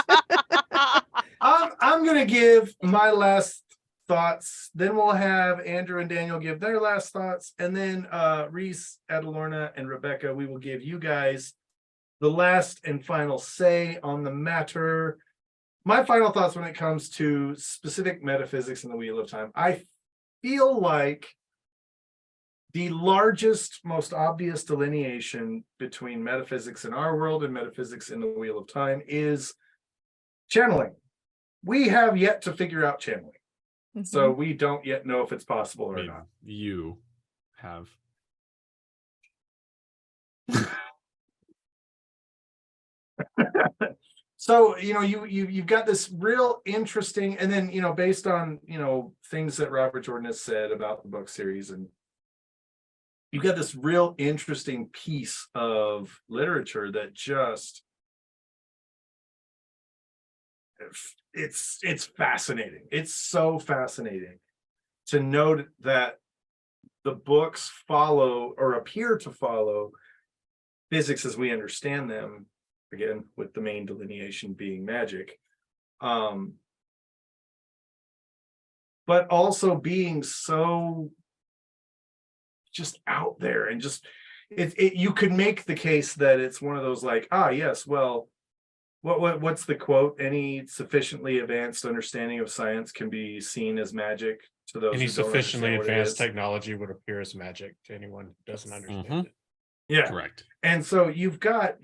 I'm gonna give my last thoughts, then we'll have Andrew and Daniel give their last thoughts, and then Reese, Adalorna, and Rebecca, we will give you guys the last and final say on the matter. My final thoughts when it comes to specific metaphysics in the Wheel of Time. I feel like the largest, most obvious delineation between metaphysics in our world and metaphysics in the Wheel of Time is channeling. We have yet to figure out channeling. So we don't yet know if it's possible I or mean, not. you have. So you've got this real interesting, and then based on things that Robert Jordan has said about the book series, and you've got this real interesting piece of literature that just it's fascinating. It's so fascinating to note that the books follow or appear to follow physics as we understand them, again with the main delineation being magic, but also being so just out there, and just you could make the case that it's one of those like, yes, well, what's the quote? Any sufficiently advanced understanding of science can be seen as magic to those Any who don't sufficiently understand what it advanced is. technology would appear as magic to anyone who doesn't understand Mhm. it. Yeah, Correct. and so you've got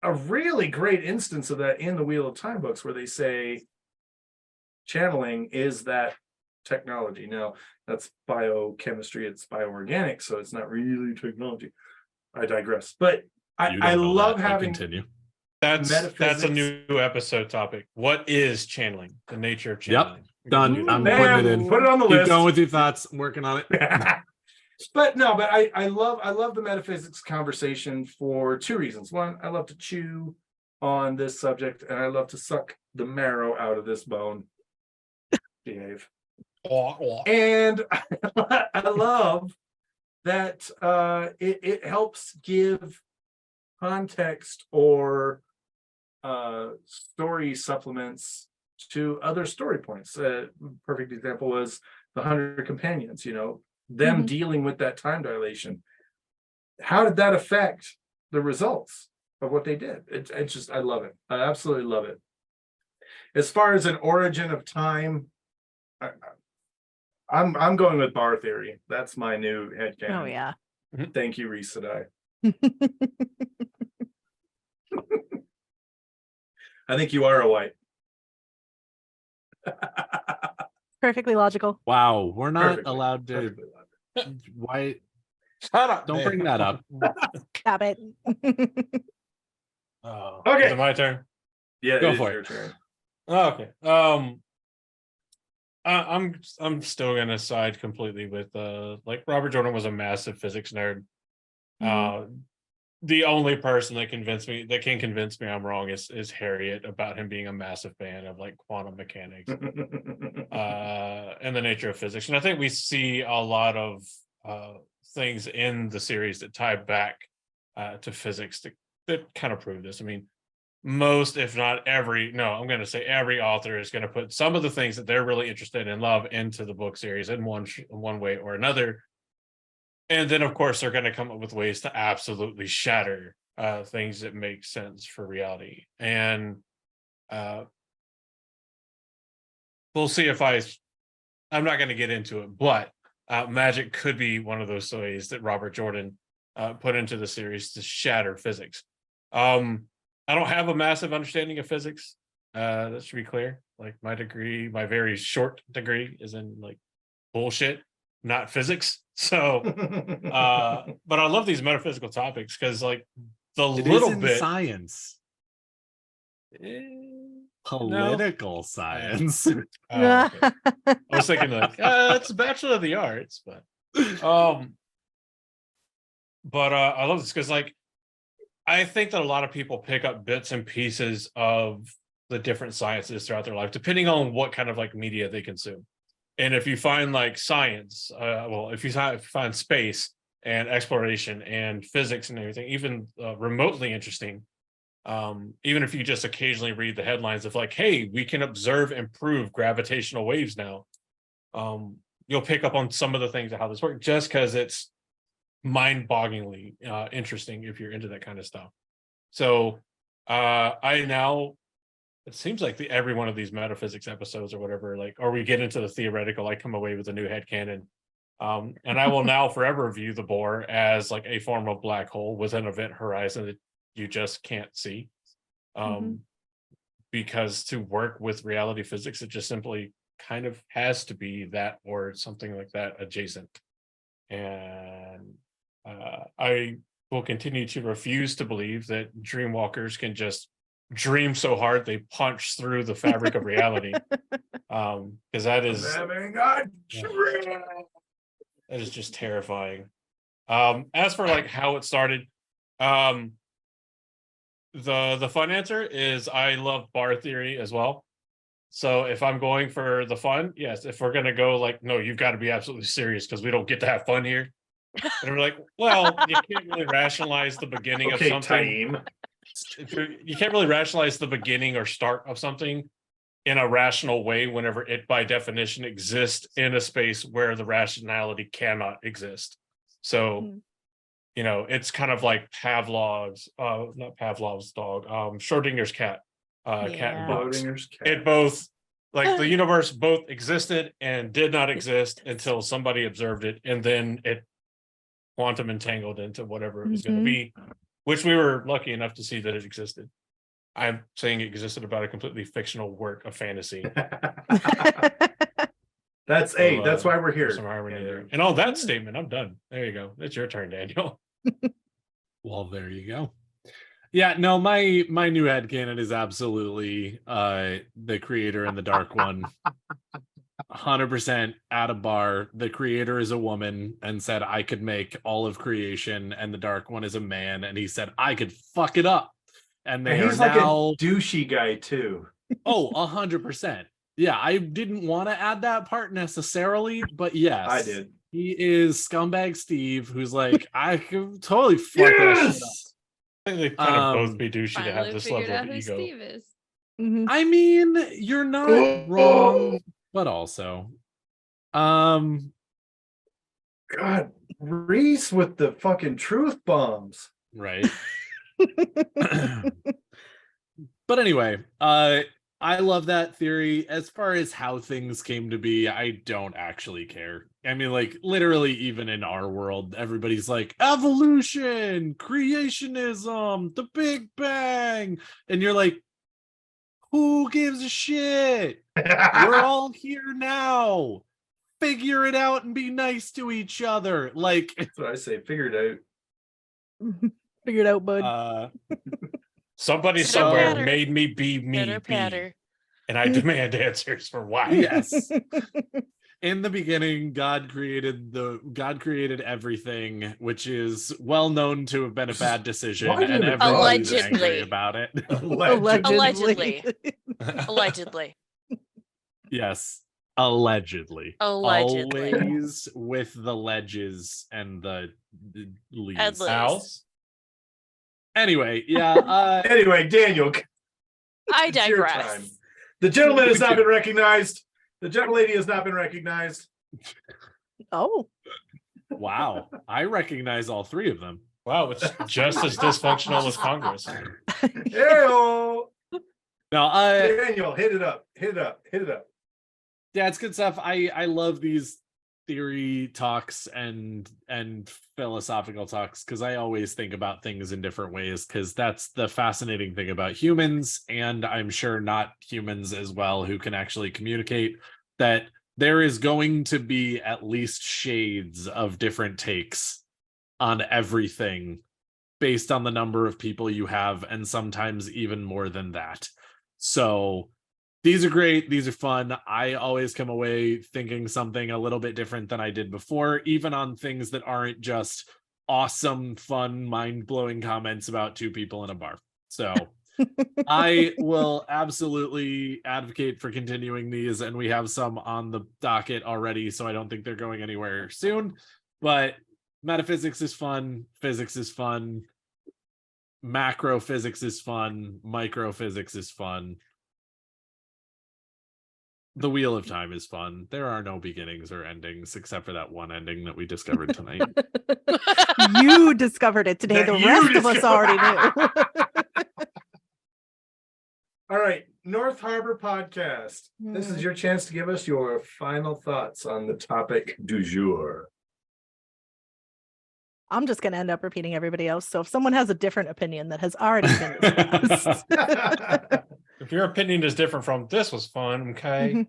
a really great instance of that in the Wheel of Time books, where they say channeling is that technology. Now that's biochemistry, it's bioorganic, so it's not really technology. I digress, but You I don't know love that, but having continue. That's a metaphysics. new episode topic. What is channeling? The nature of Yep. channeling. We can Done. do that. I'm putting it in. Put it on the Keep list. going with your thoughts. I'm working on it. But I love the metaphysics conversation for two reasons. One, I love to chew on this subject, and I love to suck the marrow out of this bone. Behave. And I love that it helps give context or story supplements to other story points. Perfect example was the 100 Companions, them dealing with that time dilation. How did that affect the results of what they did? It's just, I love it. I absolutely love it. As far as an origin of time, I'm going with bar theory. That's my new headcanon. Oh yeah. Thank you, Reese Sedai. I think you are a white. Perfectly logical. Wow, we're not Perfectly, allowed to. perfectly logical. Why? Shut up. Don't bring man. that up. Stop it. Oh, Okay. is it my turn? Yeah, Go it is for your it. turn. Okay. I'm still gonna side completely with like Robert Jordan was a massive physics nerd. The only person that can convince me I'm wrong is Harriet about him being a massive fan of like quantum mechanics and the nature of physics. And I think we see a lot of things in the series that tie back to physics that kind of prove this. I mean, most, if not every, no, I'm going to say every author is going to put some of the things that they're really interested in love into the book series in one way or another. And then, of course, they're going to come up with ways to absolutely shatter things that make sense for reality. And we'll see if I'm not going to get into it, but magic could be one of those ways that Robert Jordan put into the series to shatter physics. I don't have a massive understanding of physics. That should be clear. Like my degree, my very short degree is in like bullshit, not physics. So, but I love these metaphysical topics because like the It little isn't bit science. no. Political science. Oh, okay. I was thinking like it's a Bachelor of the Arts, but I love this because like I think that a lot of people pick up bits and pieces of the different sciences throughout their life, depending on what kind of like media they consume. And if you find like science, if you find space and exploration and physics and everything, even remotely interesting, even if you just occasionally read the headlines of like, hey, we can observe and prove gravitational waves now, you'll pick up on some of the things of how this works just because it's mind-bogglingly interesting if you're into that kind of stuff. So it seems like every one of these metaphysics episodes or whatever, like, or we get into the theoretical, I come away with a new headcanon. And I will now forever view the Bohr as like a form of black hole with an event horizon that you just can't see. Because to work with reality physics, it just simply kind of has to be that or something like that adjacent. And I will continue to refuse to believe that dreamwalkers can just dream so hard they punch through the fabric of reality. Because that is just terrifying. As for like how it started, the fun answer is I love bar theory as well. So if I'm going for the fun, yes. If we're gonna go like, no, you've got to be absolutely serious because we don't get to have fun here. And we're like, well, you can't really rationalize the beginning of something. You can't really rationalize the beginning or start of something in a rational way whenever it by definition exists in a space where the rationality cannot exist. So you know, it's kind of like Pavlov's not Pavlov's dog, Schrodinger's cat, cat and box. It both like the universe both existed and did not exist until somebody observed it, and then it quantum entangled into whatever it was going to be, which we were lucky enough to see that it existed. I'm saying it existed about a completely fictional work of fantasy. That's why we're here. Some irony there. And on that statement, I'm done. There you go. It's your turn, Daniel. Well, there you go. Yeah, no, my new headcanon is absolutely the creator and the dark one. 100% at a bar. The creator is a woman and said I could make all of creation, and the dark one is a man, and he said I could fuck it up. And he's like a douchey guy too. Oh, 100%. Yeah, I didn't want to add that part necessarily, but yes, I did. He is scumbag Steve, who's like, I could totally fuck that shit up. I think they kind of both be douchey to have this level of ego. Steve is. I mean, you're not wrong, but also, God, Reese with the fucking truth bombs, right? But anyway, I love that theory. As far as how things came to be, I don't actually care. I mean, like, literally, even in our world, everybody's like, evolution, creationism, the Big Bang. And you're like, who gives a shit? We're all here now. Figure it out and be nice to each other. Like, that's what I say. Figure it out. Figure it out, bud. Somebody somewhere made me be me, and I demand answers for why. Yes. In the beginning, God created everything, which is well known to have been a bad decision, and everyone's angry about it. Allegedly. Yes, allegedly. Always with the ledges and the leaves. Anyway, yeah. Anyway, Daniel. I digress. The gentleman has not been recognized. The gentlelady has not been recognized. Oh. Wow. I recognize all three of them. Wow, it's just as dysfunctional as Congress. Hey-o. No, Daniel, hit it up. Yeah, it's good stuff. I love these theory talks and philosophical talks because I always think about things in different ways, because that's the fascinating thing about humans, and I'm sure not humans as well, who can actually communicate, that there is going to be at least shades of different takes on everything based on the number of people you have, and sometimes even more than that. So these are great. These are fun. I always come away thinking something a little bit different than I did before, even on things that aren't just awesome, fun, mind-blowing comments about two people in a bar. So I will absolutely advocate for continuing these, and we have some on the docket already, so I don't think they're going anywhere soon. But metaphysics is fun. Physics is fun. Macro physics is fun. Micro physics is fun. The Wheel of Time is fun. There are no beginnings or endings except for that one ending that we discovered tonight. You discovered it today. The rest of us already knew. All right, North Harbor Podcast. This is your chance to give us your final thoughts on the topic du jour. I'm just going to end up repeating everybody else. So if someone has a different opinion that has already been discussed. If your opinion is different from this was fun, okay.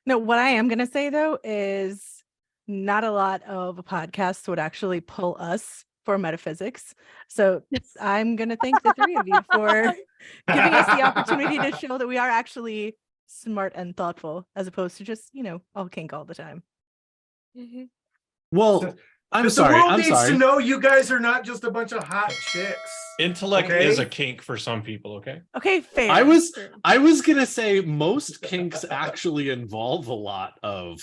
No, what I am going to say though is not a lot of podcasts would actually pull us for metaphysics. So I'm going to thank the three of you for giving us the opportunity to show that we are actually smart and thoughtful as opposed to just, all kink all the time. Mhm. Well, I'm The sorry. world I'm needs sorry. to know you guys are not just a bunch of hot chicks. Intellect Okay. is a kink for some people. Okay. Okay, fair. I was gonna say most kinks actually involve a lot of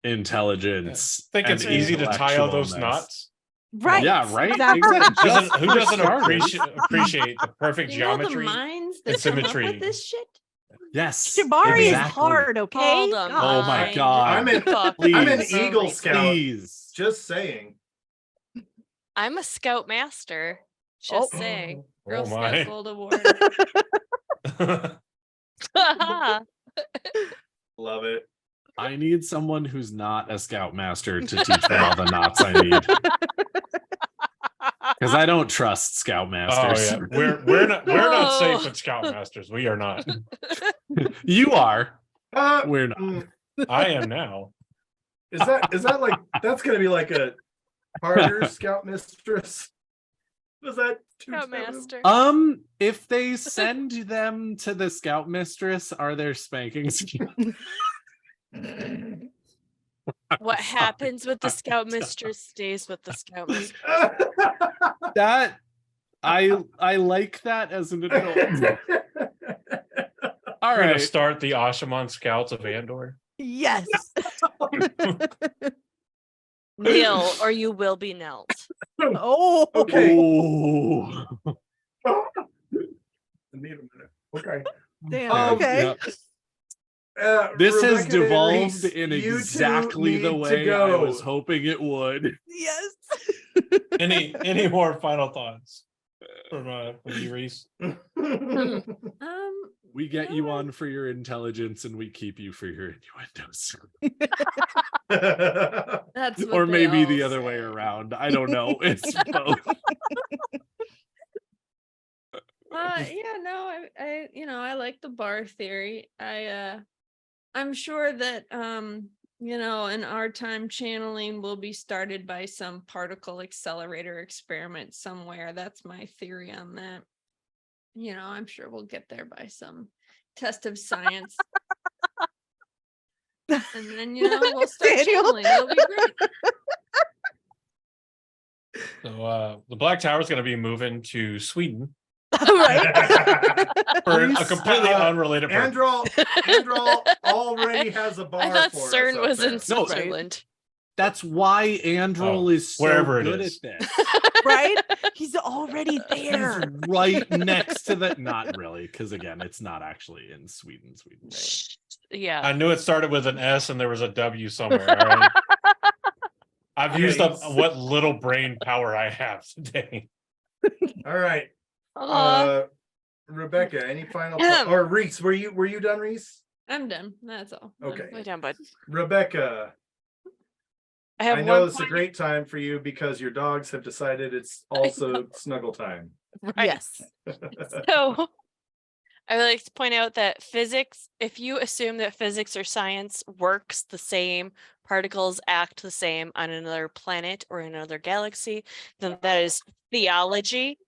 intelligence. Think it's and easy to tie all those intellectualness. knots. Right. Yeah, right. Exactly. Who For doesn't starters. appreciate the perfect You know the geometry? minds and that come up symmetry. with this shit? Yes. Shibari is exactly. hard, okay? Hold on. Oh my mind. God. I'm in- Fuck. Please. I'm an For Eagle reason. Scout. Please. Just saying. I'm a scout master. Just Oh. saying. Girl Oh Scout my. Gold Award. Love it. I need someone who's not a scoutmaster to teach me all the knots I need. Because I don't trust Oh scoutmasters. yeah, we're not Oh. safe with scoutmasters. We are not. You are. Uh, We're not. mm, I am now. is that like that's gonna be like a harder scout mistress? Was that too Scout soon? master. If they send them to the scoutmistress, are there spankings? What Sorry. happens with the scout mistress stays with the scout mistress. That I like that as an adult. All We're gonna right. start the Ashaman Scouts of Andor. Yes. Kneel or you will be knelt. Oh. Okay. Ooh. I need a minute. Okay. Damn. Okay. Okay. This has Rebecca and devolved Reese, in you two exactly the need to way I go. was hoping it would. Yes. Any more final thoughts from you, Reese? We get No, you on for your intelligence and we keep you for your innuendos. That's what Or they maybe all the other way say. around. I don't know. It's both. Yeah, no, I like the bar theory. I'm sure that in our time channeling will be started by some particle accelerator experiment somewhere. That's my theory on that. I'm sure we'll get there by some test of science. And then, we'll start Daniel. channeling. It'll be great. So the Black Tower is going to be moving to Sweden Right. for a Reese, completely unrelated purpose. Androl already has a bar. I thought for us CERN up was there. in No, Switzerland. That's why Androl is so wherever it good is. at this. Right? He's already He's there. right next to the not really, because again, it's not actually in Sweden. Yeah. I knew it started with an S and there was a W somewhere. All right. I've used up what little brain power I have today. All right. Aw. Rebecca, any final Ahem. or Reese, were you done, Reese? I'm done. That's all. Okay. Way down, bud. Rebecca, I have I know one it's a point. great time for you because your dogs have decided it's also snuggle time. Right. Yes. So I would like to point out that physics, if you assume that physics or science works the same, particles act the same on another planet or another galaxy, then that is theology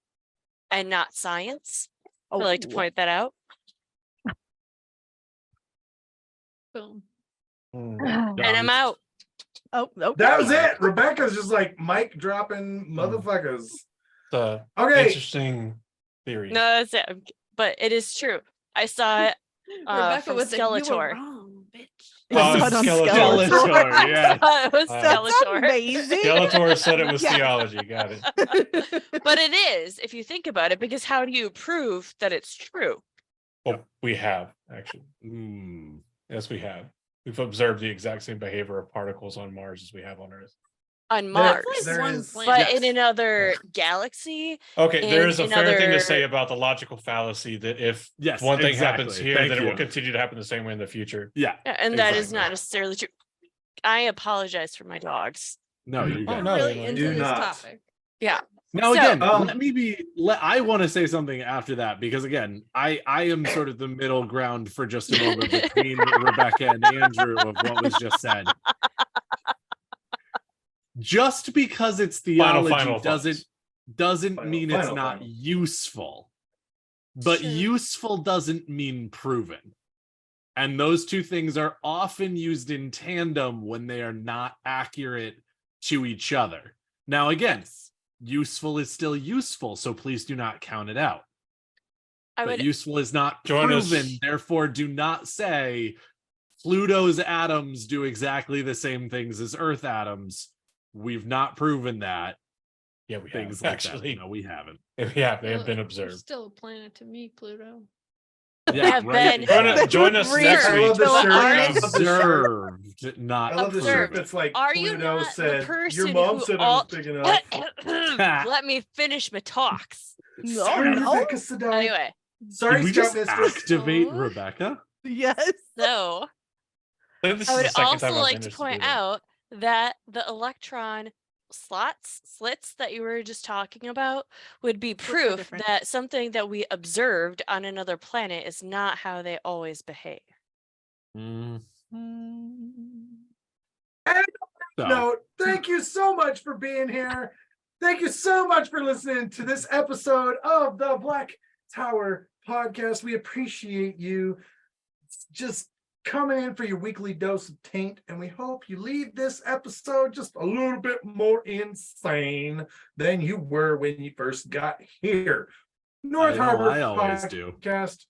and not science. I'd like to point that out. Boom. And I'm out. Oh, okay. That was it. Rebecca's just like mic dropping motherfuckers. The Okay. interesting theory. No, that's it. But it is true. I saw it Rebecca from with the you were Skeletor. wrong, bitch. Oh, Saw it on Skeletor. Skeletor, yeah. It was That's Skeletor. amazing. Skeletor said it was Yeah. theology. Got it. But it is, if you think about it, because how do you prove that it's true? Well, we have actually. Hmm. Yes, we have. We've observed the exact same behavior of particles on Mars as we have on Earth. On Mars. There one is- planet. But in another galaxy, Okay, there in is a fair thing to another- say about the logical fallacy that if Yes, one thing happens exactly. here, Thank then it you. will continue to happen the same way in the future. Yeah. yeah, and that is Exactly. not necessarily true. I apologize for my dogs. No, you Oh, got I'm no, really they into do this not. topic. Yeah. Now So- again, Um, I want to say something after that, because again, I am sort of the middle ground for just a moment between Rebecca and Andrew of what was just said. Just because it's theology Final thoughts. doesn't Final- mean it's final, not final. useful. But Sure. useful doesn't mean proven. And those two things are often used in tandem when they are not accurate to each other. Now, again, useful is still useful, so please do not count it out. I But would useful is not Join us- proven, therefore do not say Pluto's atoms do exactly the same things as Earth atoms. We've not proven that. Yeah, we Things have, like actually. that. No, we haven't. Yeah, they have Still- been it's observed. Still a planet to me, Pluto. have been- Join us Weird. next I week. love the But shirt. are- I love the shirt. Observed, not I love the Observed. shirt that's like Are you Pluto not the said. Your person mom who said all- it was big enough. Let me finish my talks. Sorry, no. Rebecca Sadai. Anyway, Sorry, Did we Scout just Mistress. activate Oh. Rebecca? Yes. so I think this I is would the second also time I've like to managed point do that. out that the electron slits that you were just talking about would be so proof different? that something that we observed on another planet is not how they always behave. Mm, And so, No, thank you so much for being here. Thank you so much for listening to this episode of the Black Tower podcast. We appreciate you just coming in for your weekly dose of taint, and we hope you leave this episode just a little bit more insane than you were when you first got here. North I know, Harbor I always do. Podcast.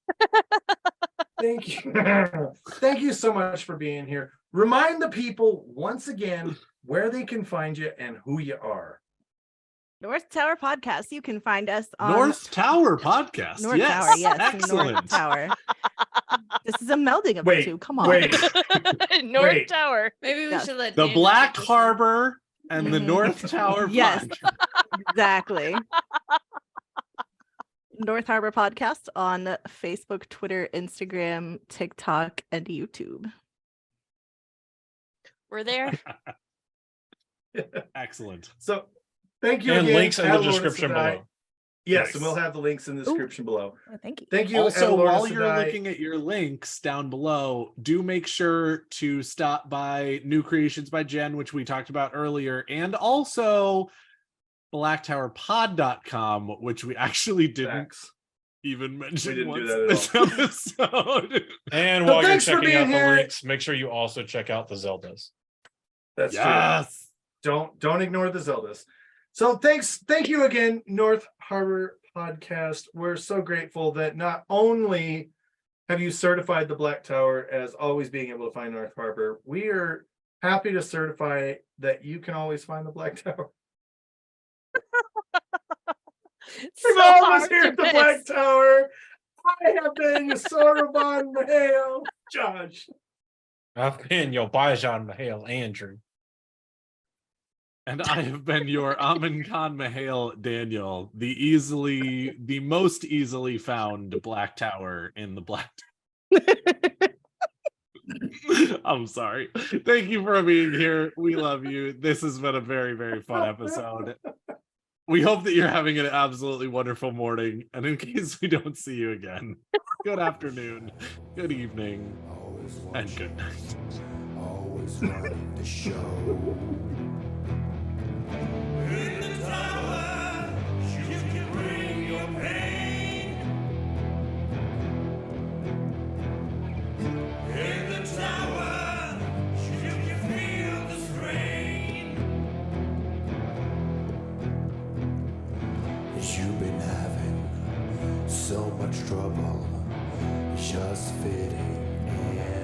Thank you. Thank you so much for being here. Remind the people once again where they can find you and who you are. North Tower Podcast. You can find us on North Tower podcast. North yes, Tower. Yes, excellent. North Tower. This is a melding of Wait, the two. Come on. wait. North Wait. Tower. Maybe we Yes. should let The Daniel Black take this one. Harbor and the Mhm. North Tower Yes. podcast. Exactly. North Harbor Podcast on Facebook, Twitter, Instagram, TikTok, and YouTube. We're there. Excellent. So thank you And again, links in the Adelora description Sedai. below. Yes, Nice. and we'll have the links in the description below. Oh, thank you. Thank you. Also, Adelora while you're Sedai. looking at your links down below, do make sure to stop by New Creations by Jen, which we talked about earlier, and also blacktowerpod.com, which we actually didn't Facts. even mention didn't do once that in at this episode. And So while you're thanks for checking being out the here. links, make sure you also check out the Zeldas. That's true. Yes. Don't ignore the Zeldas. So thank you again, North Harbor Podcast. We're so grateful that not only have you certified the Black Tower as always being able to find North Harbor, we are happy to certify that you can always find the Black Tower. It's We've so always hard here to at the miss. Black Tower. I have been your Soroban Mahale, Josh. I've been your Bajan Mahale, Andrew. And I have been your Amin Khan Mahale Daniel, the most easily found Black Tower in the Black I'm sorry. Thank you for being here. We love you. This has been a very, very fun episode. We hope that you're having an absolutely wonderful morning. And in case we don't see you again, good afternoon, good evening, and good night. Always running the show. In the tower, you can bring your pain. In the tower, you can feel the strain. You've been having so much trouble just fitting in.